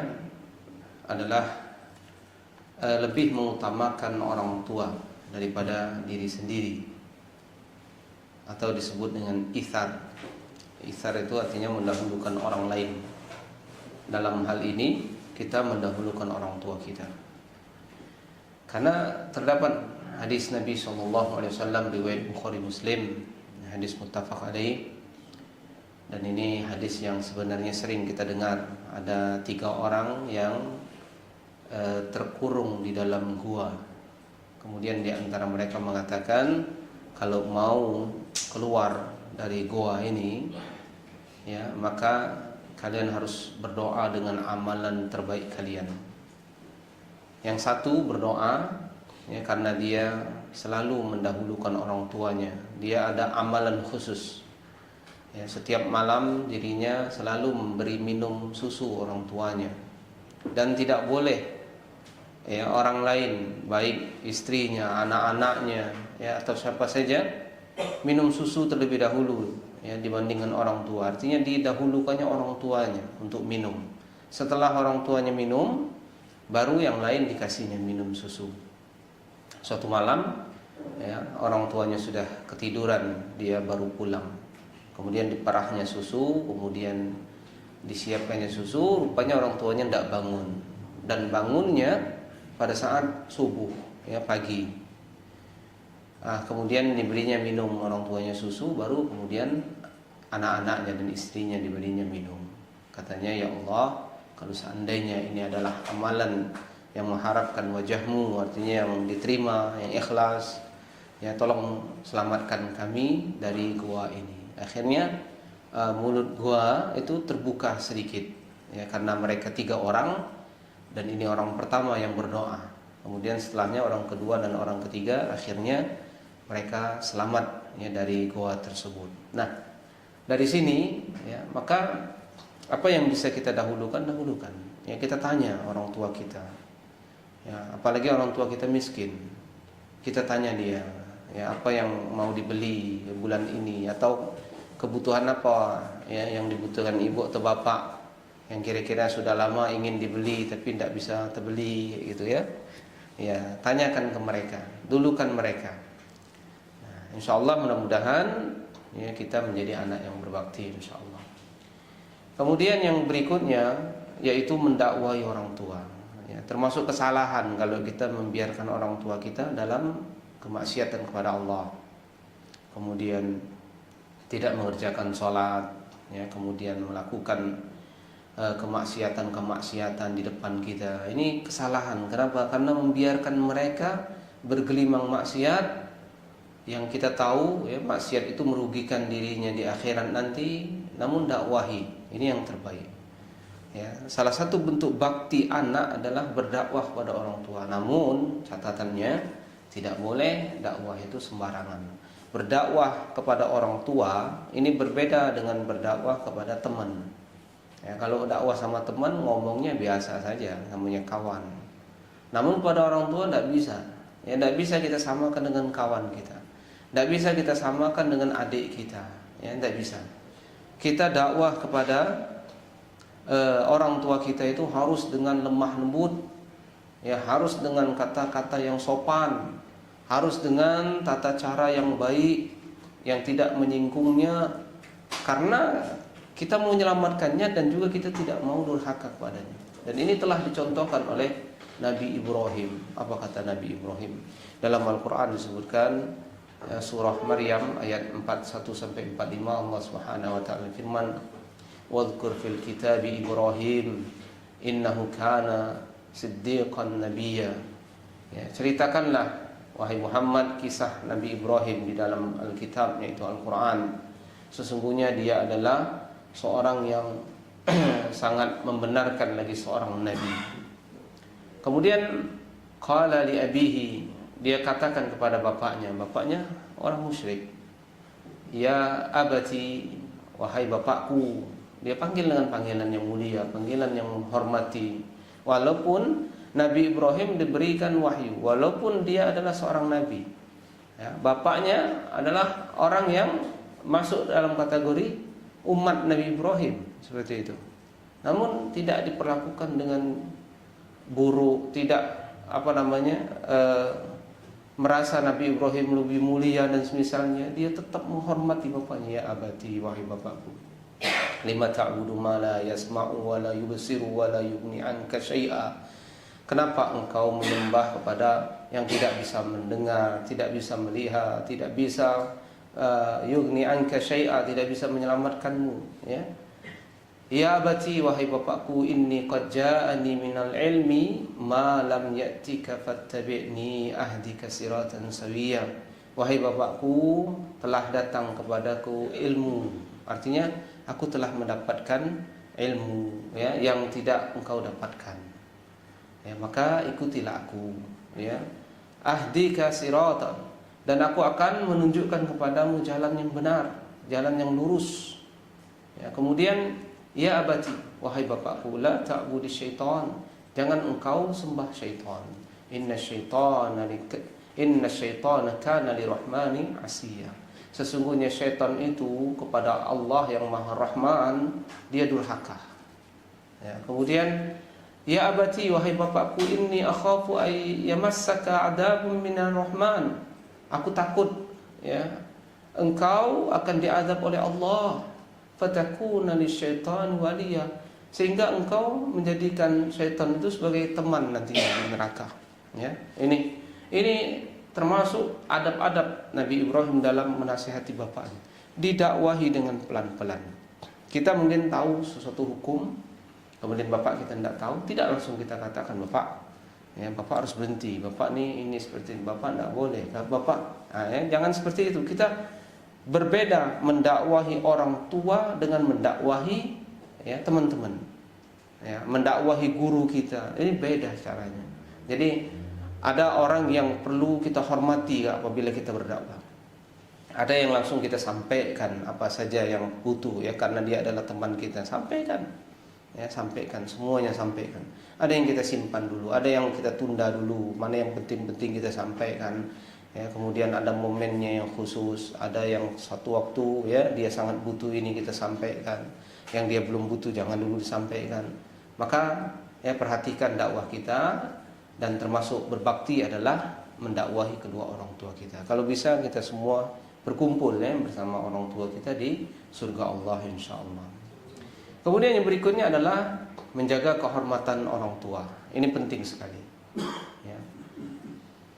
adalah lebih mengutamakan orang tua daripada diri sendiri, atau disebut dengan ithar. Ithar itu artinya mendahulukan orang lain. Dalam hal ini kita mendahulukan orang tua kita, karena terdapat hadis Nabi SAW riwayat Bukhari Muslim, hadis muttafaq alaih. Dan ini hadis yang sebenarnya sering kita dengar. Ada 3 orang yang terkurung di dalam gua. Kemudian di antara mereka mengatakan, kalau mau keluar dari gua ini, ya, maka kalian harus berdoa dengan amalan terbaik kalian. Yang satu berdoa, ya, karena dia selalu mendahulukan orang tuanya. Dia ada amalan khusus. Ya, setiap malam dirinya selalu memberi minum susu orang tuanya, dan tidak boleh, ya, orang lain, baik istrinya, anak-anaknya, ya, atau siapa saja, minum susu terlebih dahulu, ya, dibandingkan orang tua. Artinya didahulukannya orang tuanya untuk minum. Setelah orang tuanya minum, baru yang lain dikasihnya minum susu. Suatu malam, ya, orang tuanya sudah ketiduran, dia baru pulang. Kemudian diperahnya susu, kemudian disiapkannya susu. Rupanya orang tuanya tidak bangun, dan bangunnya pada saat subuh, ya, pagi. Kemudian diberinya minum orang tuanya susu, baru kemudian anak-anaknya dan istrinya diberinya minum. Katanya, ya Allah, kalau seandainya ini adalah amalan yang mengharapkan wajahmu, artinya yang diterima, yang ikhlas, ya, tolong selamatkan kami dari gua ini. Akhirnya mulut gua itu terbuka sedikit, ya, karena mereka 3 orang, dan ini orang pertama yang berdoa. Kemudian setelahnya orang kedua dan orang ketiga, akhirnya mereka selamat, ya, dari gua tersebut. Nah, dari sini, ya, maka apa yang bisa kita dahulukan, ya, kita tanya orang tua kita, ya, apalagi orang tua kita miskin, kita tanya dia, ya, apa yang mau dibeli bulan ini, atau kebutuhan apa, ya, yang dibutuhkan ibu atau bapak yang kira-kira sudah lama ingin dibeli tapi tidak bisa terbeli, gitu, ya. Ya, tanyakan ke mereka, dulukan mereka. Nah, insyaallah mudah-mudahan, ya, kita menjadi anak yang berbakti, insyaallah. Kemudian yang berikutnya yaitu mendakwai orang tua, ya, termasuk kesalahan kalau kita membiarkan orang tua kita dalam kemaksiatan kepada Allah. Kemudian tidak mengerjakan sholat, ya, kemudian melakukan kemaksiatan di depan kita. Ini kesalahan. Kenapa? Karena membiarkan mereka bergelimang maksiat yang kita tahu, ya, maksiat itu merugikan dirinya di akhirat nanti, namun dakwahi. Ini yang terbaik. Ya, salah satu bentuk bakti anak adalah berdakwah pada orang tua. Namun catatannya tidak boleh dakwah itu sembarangan. Berdakwah kepada orang tua ini berbeda dengan berdakwah kepada teman. Ya, kalau dakwah sama teman ngomongnya biasa saja, namanya kawan. Namun pada orang tua tidak bisa. Ya, tidak bisa kita samakan dengan kawan kita. Tidak bisa kita samakan dengan adik kita. Ya, tidak bisa. Kita dakwah kepada orang tua kita itu harus dengan lemah lembut, ya, harus dengan kata-kata yang sopan, harus dengan tata cara yang baik, yang tidak menyinggungnya, karena kita mau menyelamatkannya dan juga kita tidak mau durhaka kepadanya. Dan ini telah dicontohkan oleh Nabi Ibrahim. Apa kata Nabi Ibrahim? Dalam Al-Quran disebutkan surah Maryam ayat 41 sampai 45, Allah Subhanahu wa taala firman, "Wadhkur fil kitabi Ibrahim innahu kana siddiqan nabiyya." Ya, ceritakanlah wahai Muhammad kisah Nabi Ibrahim di dalam Alkitab, yaitu Al-Quran. Sesungguhnya dia adalah seorang yang sangat membenarkan lagi seorang nabi. Kemudian qala li abihi, dia katakan kepada bapaknya orang musyrik, "Ya abati, wahai bapakku." Dia panggil dengan panggilan yang mulia, panggilan yang menghormati. Walaupun Nabi Ibrahim diberikan wahyu, walaupun dia adalah seorang nabi, ya, bapaknya adalah orang yang masuk dalam kategori umat Nabi Ibrahim, seperti itu. Namun tidak diperlakukan dengan buruk, tidak merasa Nabi Ibrahim lebih mulia dan semisalnya. Dia tetap menghormati bapaknya. "Ya abati, wahai bapakku, lima ta'budu ma la yasma'u wa la yubsiru wa la yughni 'anka syai'a." Kenapa engkau menyembah kepada yang tidak bisa mendengar, tidak bisa melihat, tidak bisa yughni 'anka syai'a, tidak bisa menyelamatkanmu, ya? "Ya abati, wahai bapakku, inni qad ja'ani minal ilmi ma lam ya'tika fattabi'ni ahdika siratan sawiyya." Wahai bapakku, telah datang kepadaku ilmu. Artinya aku telah mendapatkan ilmu, ya, yang tidak engkau dapatkan. Ya, maka ikutilah aku, ya. Ahdika siratan, dan aku akan menunjukkan kepadamu jalan yang benar, jalan yang lurus. Ya, kemudian, "Ya abati, wahai bapakku, la ta'budi syaitan." Jangan engkau sembah syaitan. Inna syaitana kana lirahmani asiya. Sesungguhnya syaitan itu kepada Allah yang Maha Rahman dia durhaka. Ya, kemudian, "Ya abati, wahai bapakku, inni akhafu ay yamassaka adabun minar rahman." Aku takut, ya, engkau akan diazab oleh Allah. Fatakuna lisyaitan waliya, sehingga engkau menjadikan syaitan itu sebagai teman nantinya di neraka. Ya, ini termasuk adab-adab Nabi Ibrahim dalam menasihati bapaknya. Didakwahi dengan pelan-pelan. Kita mungkin tahu sesuatu hukum, kemudian bapak kita tidak tahu, tidak langsung kita katakan, "Bapak, ya, bapak harus berhenti. Bapak ini seperti ini. Bapak tidak boleh. Bapak, ya, jangan seperti itu." Kita berbeda mendakwahi orang tua dengan mendakwahi, ya, teman-teman. Ya, mendakwahi guru kita. Ini beda caranya. Jadi ada orang yang perlu kita hormati apabila kita berdakwah. Ada yang langsung kita sampaikan apa saja yang butuh, ya, karena dia adalah teman kita. Sampaikan, ya, sampaikan semuanya, sampaikan. Ada yang kita simpan dulu, ada yang kita tunda dulu, mana yang penting-penting kita sampaikan. Ya, kemudian ada momennya yang khusus, ada yang satu waktu, ya, dia sangat butuh ini kita sampaikan. Yang dia belum butuh jangan dulu disampaikan. Maka, ya, perhatikan dakwah kita. Dan termasuk berbakti adalah mendakwahi kedua orang tua kita. Kalau bisa kita semua berkumpul, ya, bersama orang tua kita di surga Allah insyaallah. Kemudian yang berikutnya adalah menjaga kehormatan orang tua. Ini penting sekali, ya.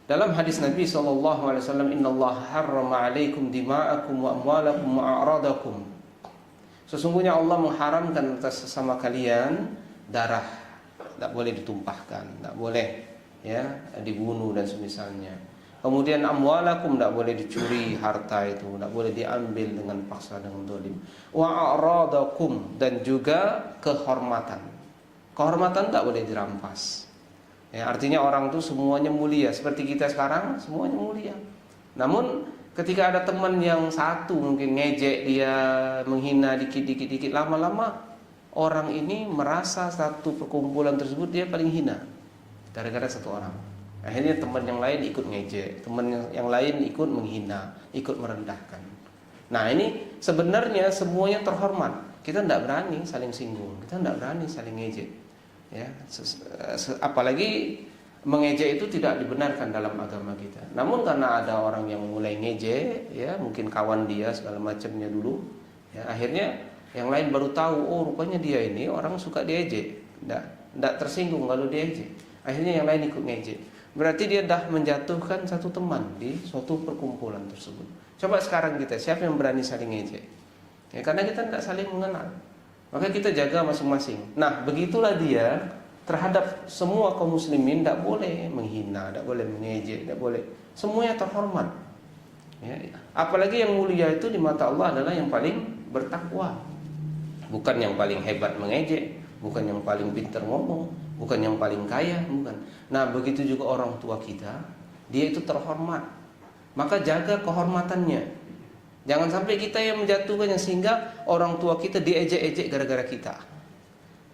Dalam hadis Nabi SAW, "Innallaha harrama 'alaikum dima'akum wa amwalakum wa a'radakum." Sesungguhnya Allah mengharamkan atas sesama kalian darah, tidak boleh ditumpahkan, tidak boleh, ya, dibunuh dan semisalnya. Kemudian amwalakum, tidak boleh dicuri harta itu, tidak boleh diambil dengan paksa, dengan zalim. Wa a'radakum, dan juga kehormatan. Kehormatan tidak boleh dirampas. Ya, artinya orang itu semuanya mulia, seperti kita sekarang semuanya mulia. Namun ketika ada teman yang satu mungkin ngejek dia, menghina dikit, lama-lama orang ini merasa satu perkumpulan tersebut dia paling hina gara-gara satu orang. Akhirnya teman yang lain ikut ngejek, teman yang lain ikut menghina, ikut merendahkan. Nah, ini sebenarnya semuanya terhormat. Kita tidak berani saling singgung, kita tidak berani saling ngejek. Ya, apalagi mengejek itu tidak dibenarkan dalam agama kita. Namun karena ada orang yang mulai ngejek, ya mungkin kawan dia segala macamnya dulu, ya akhirnya yang lain baru tahu, oh rupanya dia ini orang suka diejek, tidak tersinggung kalau diejek. Akhirnya yang lain ikut ngejek. Berarti dia dah menjatuhkan satu teman di suatu perkumpulan tersebut. Coba sekarang kita, siapa yang berani saling ngejek? Ya, karena kita tidak saling mengenal. Maka kita jaga masing-masing. Nah, begitulah dia terhadap semua kaum muslimin, tidak boleh menghina, tidak boleh mengejek, tidak boleh. Semuanya terhormat. Ya, apalagi yang mulia itu di mata Allah adalah yang paling bertakwa. Bukan yang paling hebat mengejek, bukan yang paling pintar ngomong, bukan yang paling kaya, bukan. Nah, begitu juga orang tua kita, dia itu terhormat. Maka jaga kehormatannya. Jangan sampai kita yang menjatuhkannya sehingga orang tua kita diejek-ejek gara-gara kita.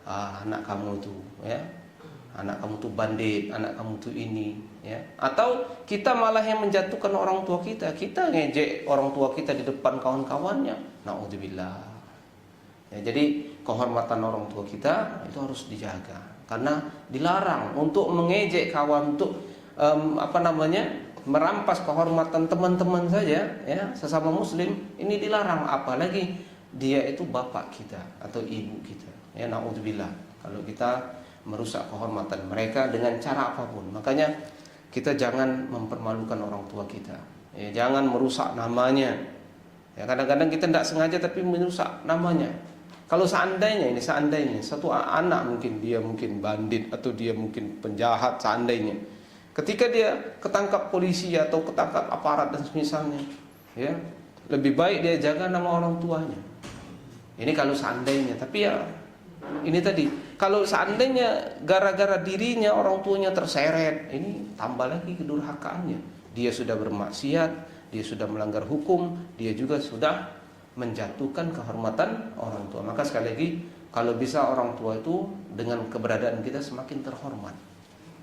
Ah, anak kamu tuh, ya. Anak kamu tuh bandit, anak kamu tuh ini, ya. Atau kita malah yang menjatuhkan orang tua kita. Kita ngejek orang tua kita di depan kawan-kawannya. Na'udzubillah. Ya, jadi kehormatan orang tua kita itu harus dijaga. Karena dilarang untuk mengejek kawan, untuk merampas kehormatan teman-teman saja, ya, sesama muslim, ini dilarang. Apalagi dia itu bapak kita atau ibu kita, ya, na'udzubillah. Kalau kita merusak kehormatan mereka dengan cara apapun, makanya kita jangan mempermalukan orang tua kita, ya, jangan merusak namanya. Ya, kadang-kadang kita tidak sengaja tapi merusak namanya. Kalau seandainya satu anak mungkin dia mungkin bandit atau dia mungkin penjahat, seandainya ketika dia ketangkap polisi atau ketangkap aparat dan semisalnya, ya, lebih baik dia jaga nama orang tuanya. Ini kalau seandainya, tapi ya ini tadi, kalau seandainya gara-gara dirinya orang tuanya terseret, ini tambah lagi kedurhakaannya. Dia sudah bermaksiat, dia sudah melanggar hukum, dia juga sudah menjatuhkan kehormatan orang tua. Maka sekali lagi, kalau bisa orang tua itu dengan keberadaan kita semakin terhormat.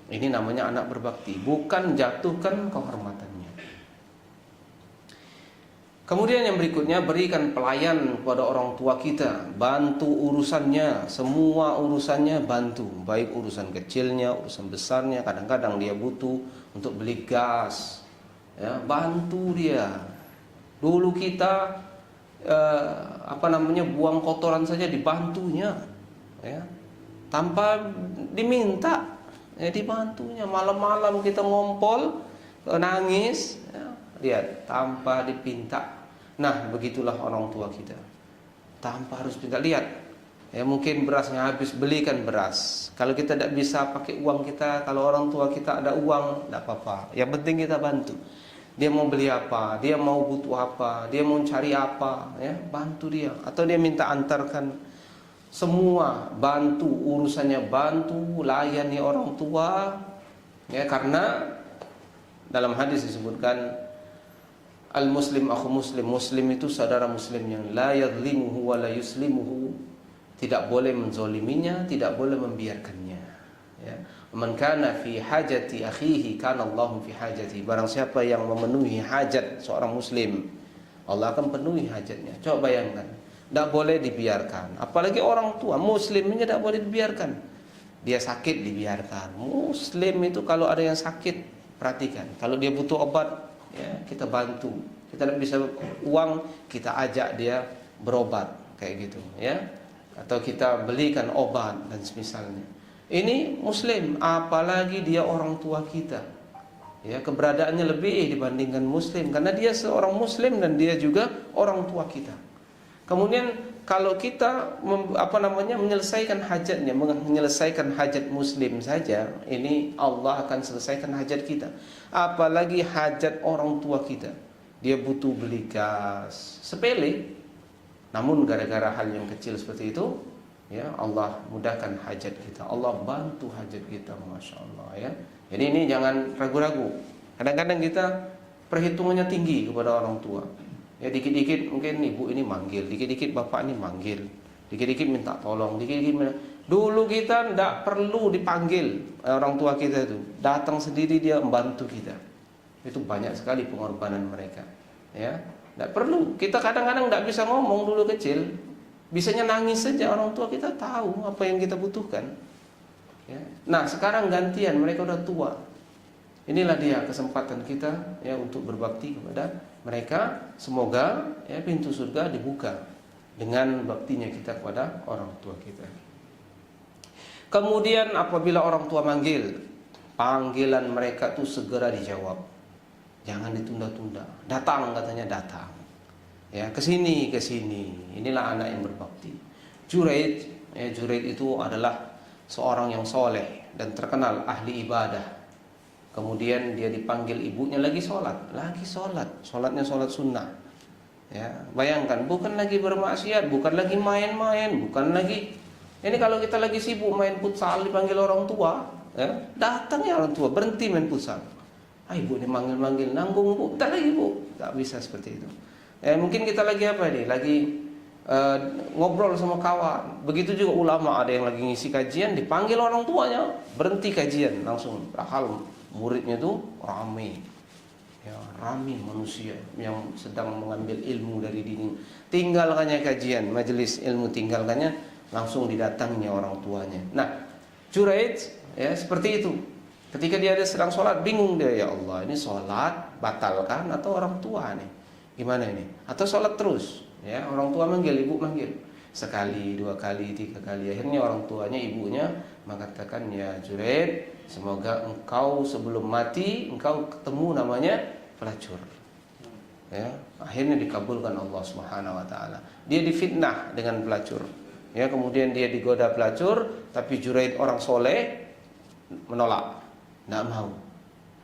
Ini namanya anak berbakti, bukan jatuhkan kehormatannya. Kemudian yang berikutnya, berikan pelayan kepada orang tua kita, bantu urusannya, semua urusannya bantu, baik urusan kecilnya, urusan besarnya. Kadang-kadang dia butuh untuk beli gas, ya, bantu dia. Dulu kita buang kotoran saja dibantunya, ya, tanpa diminta, ya, dibantunya. Malam-malam kita ngompol, nangis, ya, lihat, tanpa dipinta. Nah, begitulah orang tua kita, tanpa harus minta. Lihat, ya, mungkin berasnya habis, belikan beras. Kalau kita tidak bisa pakai uang kita, kalau orang tua kita ada uang, tidak apa-apa, yang penting kita bantu. Dia mau beli apa, dia mau butuh apa, dia mau cari apa, ya, bantu dia. Atau dia minta antarkan, semua bantu urusannya, bantu layani orang tua, ya, karena dalam hadis disebutkan al muslim akhu muslim, muslim itu saudara muslim yang la yadhlimuhu wa la yuslimuhu, tidak boleh menzoliminya, tidak boleh membiarkannya, ya. Man kana fi hajati akhihi kana Allahu fi hajati. Barang siapa yang memenuhi hajat seorang muslim, Allah akan penuhi hajatnya. Coba bayangkan, tidak boleh dibiarkan. Apalagi orang tua muslimnya tidak boleh dibiarkan. Dia sakit dibiarkan. Muslim itu kalau ada yang sakit, perhatikan. Kalau dia butuh obat, ya, kita bantu. Kita tidak bisa uang, kita ajak dia berobat, kayak gitu, ya. Atau kita belikan obat dan semisalnya. Ini muslim, apalagi dia orang tua kita, ya, keberadaannya lebih dibandingkan muslim, karena dia seorang muslim dan dia juga orang tua kita. Kemudian kalau kita menyelesaikan hajatnya, menyelesaikan hajat muslim saja, ini Allah akan selesaikan hajat kita. Apalagi hajat orang tua kita. Dia butuh beli gas, sepele. Namun gara-gara hal yang kecil seperti itu, ya Allah mudahkan hajat kita. Allah bantu hajat kita, Masya Allah ya. Jadi ini jangan ragu-ragu. Kadang-kadang kita perhitungannya tinggi kepada orang tua. Ya dikit-dikit mungkin ibu ini manggil, dikit-dikit bapak ini manggil, dikit-dikit minta tolong, dikit-dikit dulu kita tidak perlu dipanggil orang tua kita itu, datang sendiri dia membantu kita. Itu banyak sekali pengorbanan mereka. Ya, tidak perlu. Kita kadang-kadang tidak bisa ngomong dulu kecil, bisanya nangis saja, orang tua kita tahu apa yang kita butuhkan. Ya. Nah sekarang gantian, mereka udah tua. Inilah dia kesempatan kita ya untuk berbakti kepada mereka. Semoga ya pintu surga dibuka dengan baktinya kita kepada orang tua kita. Kemudian apabila orang tua manggil, panggilan mereka tuh segera dijawab. Jangan ditunda-tunda. Datang katanya, datang. Ya, ke sini. Inilah anak yang berbakti. Juraid itu adalah seorang yang soleh dan terkenal ahli ibadah. Kemudian dia dipanggil ibunya lagi sholat. Sholatnya sholat sunnah. Ya, bayangkan, bukan lagi bermaksiat, bukan lagi main-main, bukan lagi. Ini kalau kita lagi sibuk main futsal dipanggil orang tua, ya, datang ya orang tua, berhenti main futsal. Ibu ini manggil-manggil, nanggung bu, tak lagi bu, tak bisa seperti itu. Mungkin kita lagi apa nih? Lagi ngobrol sama kawan. Begitu juga ulama, ada yang lagi ngisi kajian, dipanggil orang tuanya, berhenti kajian langsung. Hal muridnya itu ramai, ya, ramai manusia yang sedang mengambil ilmu dari dini. Tinggalkannya kajian, majelis ilmu, tinggalkannya, langsung didatanginya orang tuanya. Nah, Juraid ya seperti itu. Ketika dia ada sedang sholat, bingung dia, ya Allah, ini sholat batalkan atau orang tua nih? Gimana ini? Atau sholat terus? Ya, orang tua manggil, ibu manggil. Sekali, dua kali, tiga kali. Akhirnya orang tuanya, ibunya mengatakan, ya Juraid, semoga engkau sebelum mati engkau ketemu namanya pelacur. Ya, akhirnya dikabulkan Allah Subhanahu wa taala. Dia difitnah dengan pelacur. Ya, kemudian dia digoda pelacur, tapi Juraid orang soleh menolak, tidak mau.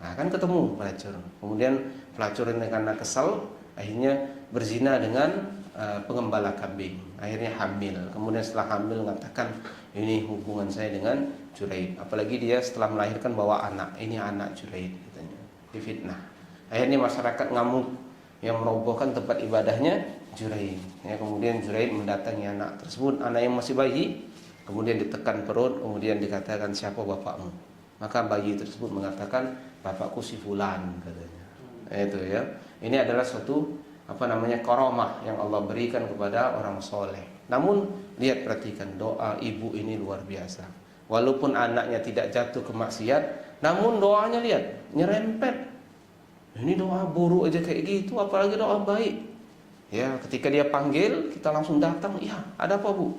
Nah, kan ketemu pelacur. Kemudian pelacur ini karena kesal, akhirnya berzina dengan pengembala kambing. Akhirnya hamil. Kemudian setelah hamil mengatakan, ini hubungan saya dengan Juraid. Apalagi dia setelah melahirkan bawa anak. Ini anak Juraid katanya. Difitnah. Akhirnya masyarakat ngamuk, yang merobohkan tempat ibadahnya Juraid. Ya, kemudian Juraid mendatangi anak tersebut, anak yang masih bayi. Kemudian ditekan perut, kemudian dikatakan, siapa bapakmu? Maka bayi tersebut mengatakan, bapakku si fulan katanya. Itu ya. Ini adalah suatu karamah yang Allah berikan kepada orang soleh. Namun lihat, perhatikan, doa ibu ini luar biasa. Walaupun anaknya tidak jatuh ke maksiat, namun doanya lihat, nyerempet. Ini doa buruk aja kayak gitu, apalagi doa baik. Ya, ketika dia panggil, kita langsung datang. Ya, ada apa bu?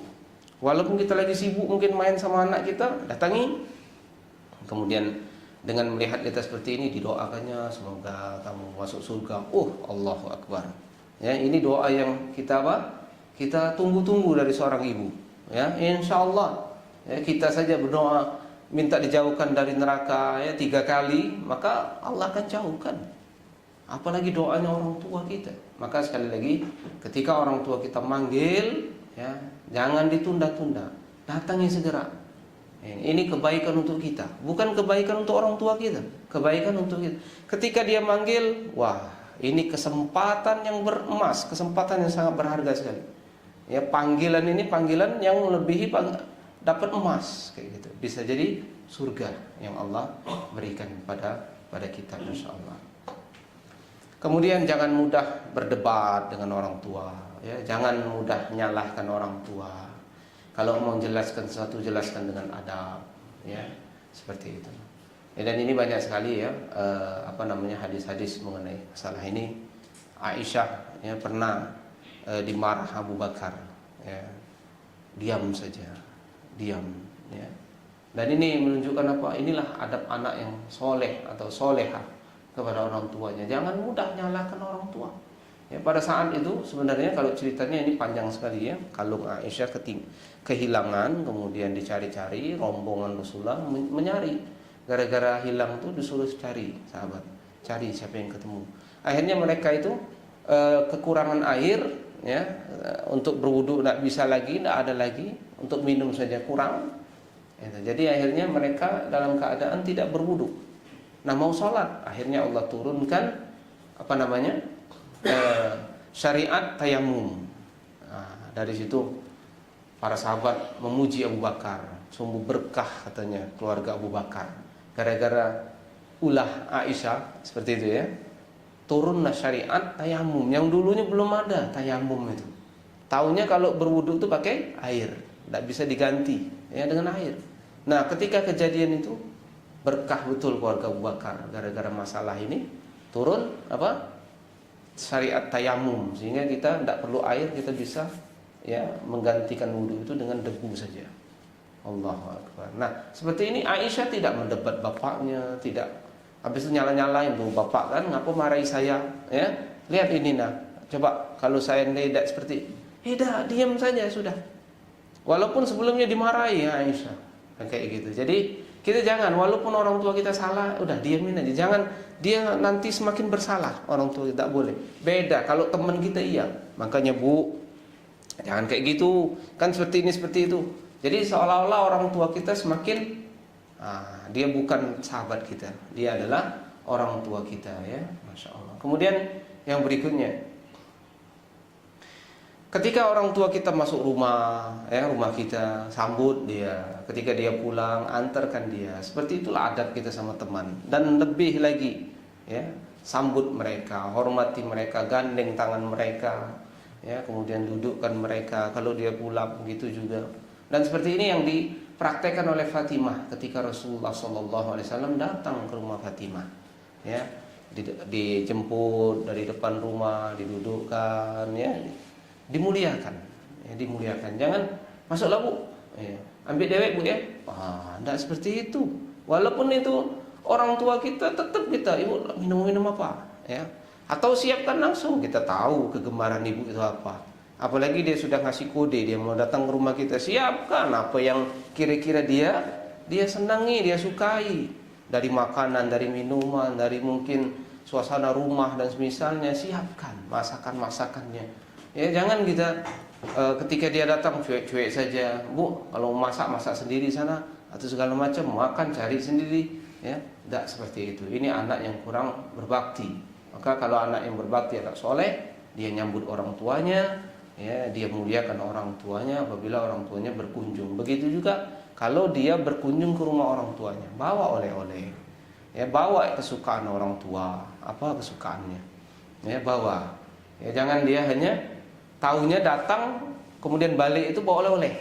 Walaupun kita lagi sibuk mungkin main sama anak kita, datangi. Kemudian dengan melihat kita seperti ini, didoakannya, semoga kamu masuk surga. Allahu Akbar. Ya, ini doa yang kita kita tunggu-tunggu dari seorang ibu. Ya, insya Allah. Ya, kita saja berdoa minta dijauhkan dari neraka ya 3 kali, maka Allah akan jauhkan. Apalagi doanya orang tua kita. Maka sekali lagi, ketika orang tua kita manggil, ya, jangan ditunda-tunda, datangi segera. Ini kebaikan untuk kita, bukan kebaikan untuk orang tua kita, kebaikan untuk kita. Ketika dia manggil, wah, ini kesempatan yang beremas, kesempatan yang sangat berharga sekali. Ya, panggilan ini panggilan yang melebihi dapat emas kayak gitu. Bisa jadi surga yang Allah berikan pada kita, insyaallah. Kemudian jangan mudah berdebat dengan orang tua, ya, jangan mudah menyalahkan orang tua. Kalau mau jelaskan sesuatu, jelaskan dengan adab, ya, seperti itu. Ya, dan ini banyak sekali ya, hadis-hadis mengenai masalah ini. Aisyah ya pernah dimarah Abu Bakar, ya, diam saja, diam, ya. Dan ini menunjukkan apa? Inilah adab anak yang soleh atau solehah kepada orang tuanya. Jangan mudah nyalahkan orang tua. Ya, pada saat itu sebenarnya kalau ceritanya ini panjang sekali ya. Kalung Aisyah kehilangan, kemudian dicari-cari, rombongan Rasulullah menyari. Gara-gara hilang tuh disuruh cari, sahabat. Cari siapa yang ketemu. Akhirnya mereka itu kekurangan air ya, untuk berwudu tidak bisa lagi, tidak ada lagi, untuk minum saja kurang. Ya, jadi akhirnya mereka dalam keadaan tidak berwudu. Nah, mau sholat, akhirnya Allah turunkan apa namanya? Syariat tayamum. Nah, dari situ para sahabat memuji Abu Bakar, sungguh berkah katanya keluarga Abu Bakar. Gara-gara ulah Aisyah seperti itu ya, turunlah syariat tayamum yang dulunya belum ada tayamum itu. Taunya kalau berwudu itu pakai air, tidak bisa diganti ya dengan air. Nah, ketika kejadian itu berkah betul keluarga Abu Bakar gara-gara masalah ini turun apa? Syariat tayamum, sehingga kita tidak perlu air, kita bisa ya menggantikan wudu itu dengan debu saja. Allahu Akbar. Nah, seperti ini Aisyah tidak mendebat bapaknya, tidak habis itu nyala-nyalain tuh bapak kan ngapa marahi saya ya. Lihat ini nah, coba kalau saya tidak seperti tidak, diam saja sudah. Walaupun sebelumnya dimarahi ya Aisyah kayak gitu. Jadi kita jangan, walaupun orang tua kita salah, udah diamin aja. Jangan dia nanti semakin bersalah. Orang tua tidak boleh. Beda kalau teman kita iya. Makanya Bu, jangan kayak gitu. Kan seperti ini seperti itu. Jadi seolah-olah orang tua kita semakin dia bukan sahabat kita. Dia adalah orang tua kita ya. Masya Allah. Kemudian yang berikutnya, ketika orang tua kita masuk rumah, ya rumah kita, sambut dia. Ketika dia pulang, antarkan dia. Seperti itulah adat kita sama teman. Dan lebih lagi, ya sambut mereka, hormati mereka, gandeng tangan mereka, ya kemudian dudukkan mereka. Kalau dia pulang, begitu juga. Dan seperti ini yang dipraktekkan oleh Fatimah ketika Rasulullah SAW datang ke rumah Fatimah, ya dijemput dari depan rumah, didudukkan, ya. Dimuliakan, ya, dimuliakan. Jangan masuklah Bu, ya. Ambil dewek Bu ya. Tidak seperti itu. Walaupun itu orang tua kita, tetap kita, Ibu minum apa, ya. Atau siapkan langsung, kita tahu kegemaran ibu itu apa. Apalagi dia sudah ngasih kode, dia mau datang ke rumah kita, siapkan apa yang kira-kira dia senangi, dia sukai. Dari makanan, dari minuman, dari mungkin suasana rumah dan semisalnya, siapkan masakan-masakannya. Ya jangan kita ketika dia datang cuek-cuek saja. Bu, kalau masak sendiri sana atau segala macam, makan cari sendiri, ya. Tidak seperti itu. Ini anak yang kurang berbakti. Maka kalau anak yang berbakti, anak soleh, dia nyambut orang tuanya, ya, dia muliakan orang tuanya apabila orang tuanya berkunjung. Begitu juga kalau dia berkunjung ke rumah orang tuanya, bawa oleh-oleh, ya, bawa kesukaan orang tua, apa kesukaannya, ya bawa. Ya, jangan dia hanya tahunya datang kemudian balik itu bawa oleh-oleh.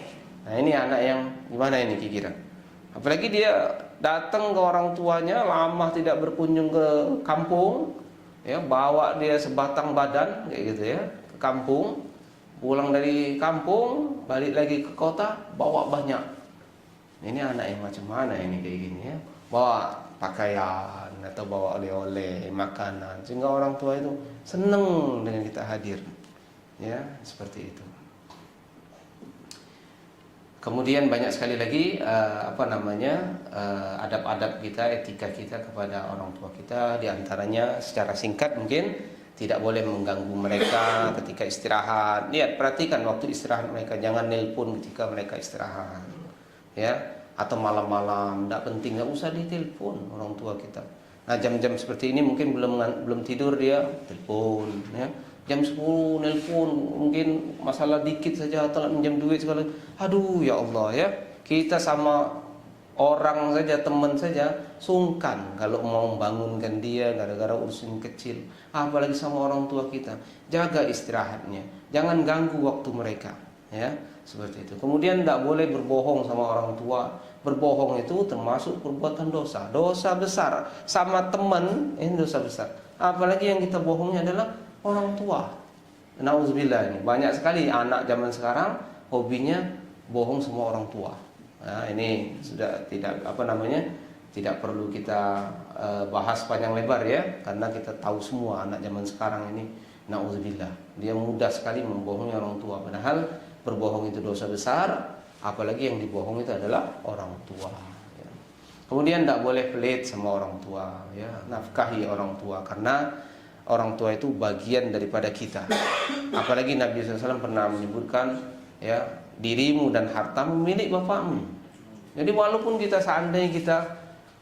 Nah ini anak yang gimana ini kira-kira? Apalagi dia datang ke orang tuanya lama tidak berkunjung ke kampung, ya bawa dia sebatang badan kayak gitu ya ke kampung, pulang dari kampung balik lagi ke kota bawa banyak. Ini anak yang macam mana ini kayak gini ya? Bawa pakaian atau bawa oleh-oleh, makanan, sehingga orang tua itu senang dengan kita hadir. Ya, seperti itu. Kemudian banyak sekali lagi adab-adab kita, etika kita kepada orang tua kita. Di antaranya secara singkat mungkin tidak boleh mengganggu mereka ketika istirahat. Lihat, perhatikan waktu istirahat mereka, jangan nelpon ketika mereka istirahat. Ya, atau malam-malam, tidak penting, nggak usah ditelepon orang tua kita. Nah, jam-jam seperti ini mungkin belum tidur dia telepon, ya. Jam 10 nelpon, mungkin masalah dikit saja, telat minjam duit segala. Aduh ya Allah ya. Kita sama orang saja, teman saja sungkan kalau mau membangunkan dia gara-gara urusan kecil. Apalagi sama orang tua kita. Jaga istirahatnya. Jangan ganggu waktu mereka, ya. Seperti itu. Kemudian tidak boleh berbohong sama orang tua. Berbohong itu termasuk perbuatan dosa. Dosa besar. Sama teman ini dosa besar. Apalagi yang kita bohongnya adalah orang tua. Nauzubillah, ini banyak sekali anak zaman sekarang hobinya bohong sama orang tua. Nah, ini sudah tidak tidak perlu kita bahas panjang lebar ya, karena kita tahu semua anak zaman sekarang ini Nauzubillah. Dia mudah sekali membohongi orang tua. Padahal berbohong itu dosa besar, apalagi yang dibohong itu adalah orang tua. Ya. Kemudian tidak boleh pelit sama orang tua. Ya. Nafkahi orang tua, karena orang tua itu bagian daripada kita. Apalagi Nabi SAW pernah menyebutkan, ya, dirimu dan hartamu milik bapakmu. Jadi walaupun kita seandainya kita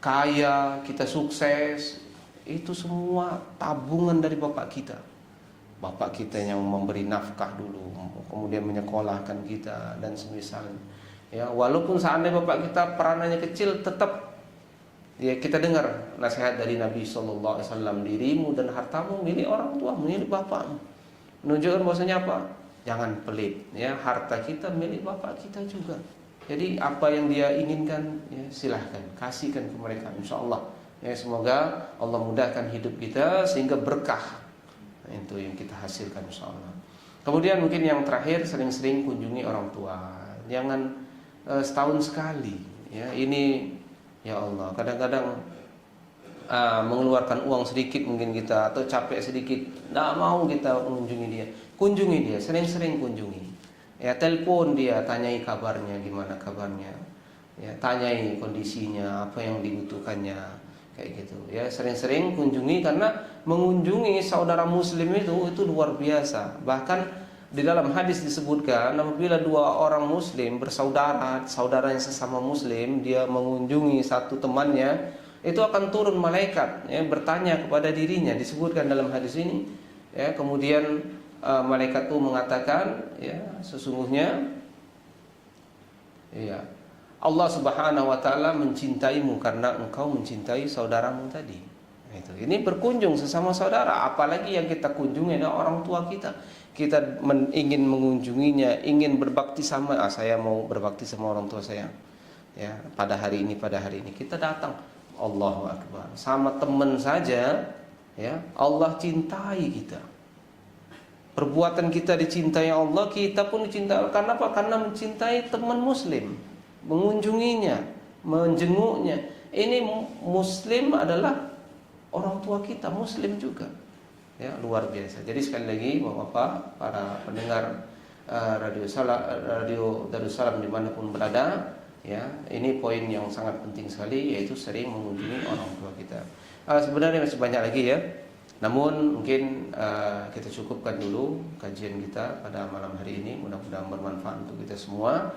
kaya, kita sukses, itu semua tabungan dari bapak kita. Bapak kita yang memberi nafkah dulu, kemudian menyekolahkan kita dan semisalnya. Ya, walaupun seandainya bapak kita peranannya kecil, tetap ya kita dengar nasihat dari Nabi SAW, dirimu dan hartamu milik orang tua, milik bapakmu. Menunjukkan bahwasanya apa? Jangan pelit. Ya, harta kita milik bapak kita juga. Jadi apa yang dia inginkan, ya, silahkan kasihkan ke mereka, insya Allah. Ya, semoga Allah mudahkan hidup kita sehingga berkah. Itu yang kita hasilkan, insya Allah. Kemudian mungkin yang terakhir, sering-sering kunjungi orang tua. Jangan setahun sekali. Ya, ini ya Allah, kadang-kadang mengeluarkan uang sedikit mungkin kita, atau capek sedikit, tidak mau kita mengunjungi dia. Kunjungi dia, sering-sering kunjungi. Ya, telepon dia, tanyai kabarnya, gimana kabarnya. Ya, tanyai kondisinya, apa yang dibutuhkannya, kayak gitu. Ya, sering-sering kunjungi, karena mengunjungi saudara muslim itu luar biasa. Bahkan di dalam hadis disebutkan, apabila dua orang muslim bersaudara, saudara yang sesama muslim, dia mengunjungi satu temannya, itu akan turun malaikat, ya, bertanya kepada dirinya. Disebutkan dalam hadis ini, ya, kemudian malaikat itu mengatakan, ya, sesungguhnya, ya, Allah Subhanahu wa taala mencintaimu karena engkau mencintai saudaramu tadi. Itu. Ini berkunjung sesama saudara, apalagi yang kita kunjungi adalah orang tua kita. Kita ingin mengunjunginya, ingin berbakti sama, saya mau berbakti sama orang tua saya. Ya, pada hari ini kita datang. Allahu Akbar. Sama teman saja, ya, Allah cintai kita. Perbuatan kita dicintai Allah, kita pun dicintai. Karena apa? Karena mencintai teman muslim, mengunjunginya, menjenguknya. Ini muslim adalah orang tua kita, muslim juga. Ya, luar biasa. Jadi sekali lagi Bapak-bapak, para pendengar radio Darussalam dimanapun berada, ya, ini poin yang sangat penting sekali, yaitu sering mengunjungi orang tua kita. Sebenarnya masih banyak lagi, ya. Namun mungkin kita cukupkan dulu kajian kita pada malam hari ini. Mudah-mudahan bermanfaat untuk kita semua.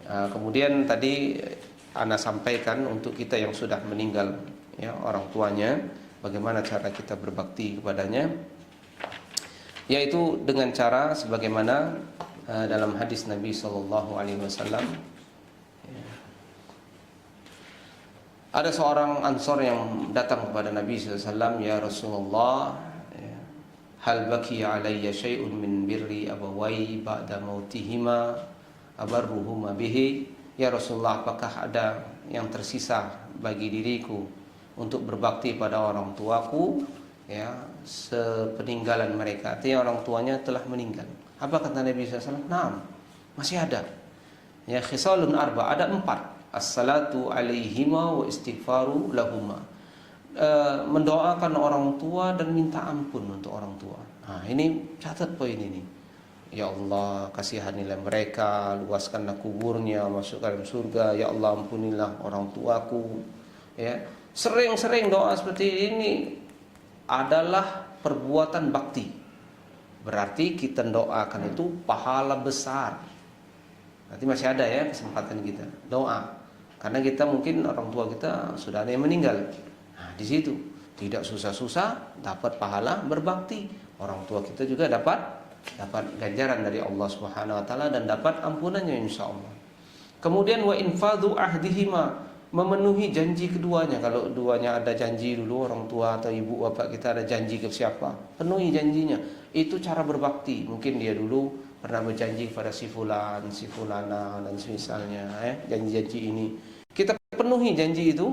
Kemudian tadi Ana sampaikan untuk kita yang sudah meninggal, ya, orang tuanya, bagaimana cara kita berbakti kepadanya, yaitu dengan cara sebagaimana dalam hadis Nabi SAW. Ada seorang Ansor yang datang kepada Nabi SAW, ya Rasulullah, hal baqiya alayya syai'un min birri abawai ba'da mautihima abarruhuma bihi. Ya Rasulullah, apakah ada yang tersisa bagi diriku untuk berbakti pada orang tuaku, ya, sepeninggalan mereka. Artinya orang tuanya telah meninggal. Apa kata Nabi SAW? Naam, masih ada. Ya, khisalun arba, ada 4. As-salatu alaihima wa istighfaru lahuma. Mendoakan orang tua dan minta ampun untuk orang tua. Nah, ini catat poin ini. Ya Allah, kasihanilah mereka, luaskanlah kuburnya, masukkan dalam surga. Ya Allah, ampunilah orang tuaku. Ya, sering-sering doa seperti ini adalah perbuatan bakti. Berarti kita doakan itu pahala besar. Nanti masih ada, ya, kesempatan kita doa. Karena kita mungkin orang tua kita sudah ada yang meninggal. Nah, di situ tidak susah-susah dapat pahala berbakti. Orang tua kita juga dapat ganjaran dari Allah Subhanahu wa taala dan dapat ampunannya insyaallah. Kemudian wa infadhu ahdihima, memenuhi janji keduanya. Kalau duanya ada janji dulu, orang tua atau ibu bapak kita ada janji ke siapa, penuhi janjinya. Itu cara berbakti. Mungkin dia dulu pernah berjanji kepada si fulan, si fulana dan semisalnya, janji-janji ini kita penuhi janji itu.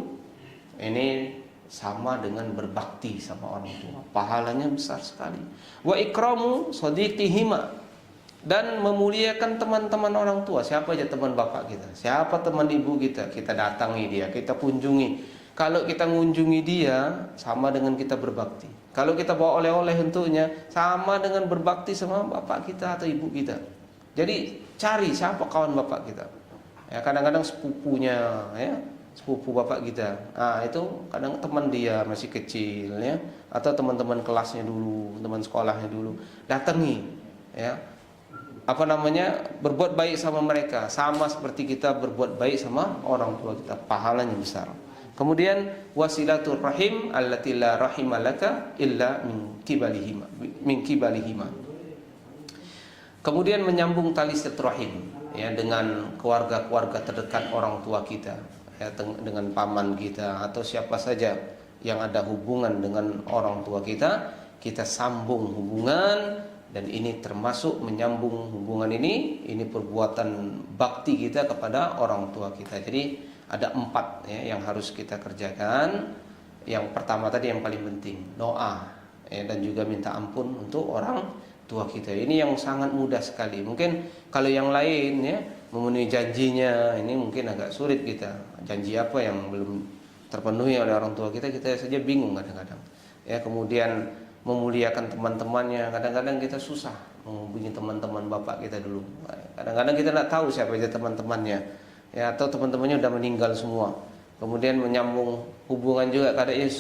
Ini sama dengan berbakti sama orang tua, pahalanya besar sekali. Wa ikramu sadiqihima, dan memuliakan teman-teman orang tua. Siapa aja teman bapak kita, siapa teman ibu kita, kita datangi dia, kita kunjungi. Kalau kita mengunjungi dia, sama dengan kita berbakti. Kalau kita bawa oleh-oleh untuknya, sama dengan berbakti sama bapak kita atau ibu kita. Jadi cari siapa kawan bapak kita. Ya, kadang-kadang sepupunya, ya, sepupu bapak kita. Itu kadang teman dia masih kecil, ya, atau teman-teman kelasnya dulu, teman sekolahnya dulu. Datangi, ya. Berbuat baik sama mereka, sama seperti kita berbuat baik sama orang tua kita, pahalanya besar. Kemudian wasilatul rahim allati la rahimalaka illa min kibalihima. Kemudian menyambung tali silaturahim, ya, dengan keluarga-keluarga terdekat orang tua kita, ya, dengan paman kita atau siapa saja yang ada hubungan dengan orang tua kita, kita sambung hubungan. Dan ini termasuk menyambung hubungan ini perbuatan bakti kita kepada orang tua kita. Jadi ada 4, ya, yang harus kita kerjakan. Yang pertama tadi yang paling penting, doa, ya, dan juga minta ampun untuk orang tua kita. Ini yang sangat mudah sekali. Mungkin kalau yang lain, ya, memenuhi janjinya ini mungkin agak sulit kita. Janji apa yang belum terpenuhi oleh orang tua kita saja bingung kadang-kadang. Ya, kemudian memuliakan teman-temannya, kadang-kadang kita susah menghubungi teman-teman bapak kita dulu. Kadang-kadang kita tidak tahu siapa aja teman-temannya, ya, atau teman-temannya sudah meninggal semua. Kemudian menyambung hubungan juga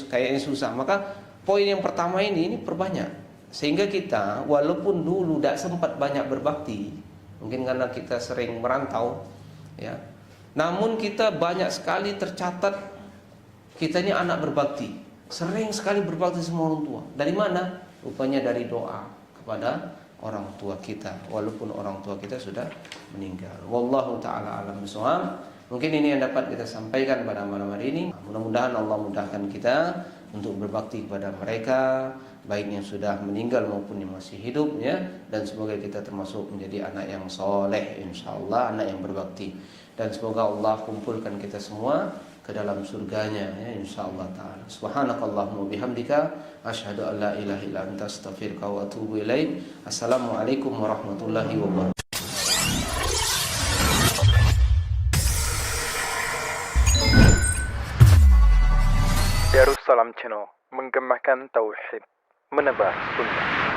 kayaknya susah. Maka poin yang pertama ini perbanyak, sehingga kita walaupun dulu tidak sempat banyak berbakti, mungkin karena kita sering merantau, ya, namun kita banyak sekali tercatat kita ini anak berbakti. Sering sekali berbakti sama orang tua. Dari mana? Rupanya dari doa kepada orang tua kita, walaupun orang tua kita sudah meninggal. Wallahu ta'ala alam bishawab. Mungkin ini yang dapat kita sampaikan pada malam hari ini. Mudah-mudahan Allah mudahkan kita untuk berbakti kepada mereka, baik yang sudah meninggal maupun yang masih hidup, ya. Dan semoga kita termasuk menjadi anak yang soleh, insyaallah, anak yang berbakti. Dan semoga Allah kumpulkan kita semua ke dalam surganya, ya, insyaallah taala. Subhanakallahumma bihamdika asyhadu an la ilaha illa anta astaghfiruka wa atubu ilaik. Assalamualaikum warahmatullahi wabarakatuh. Darussalam Channel, menggemakan tauhid, menebar sunnah.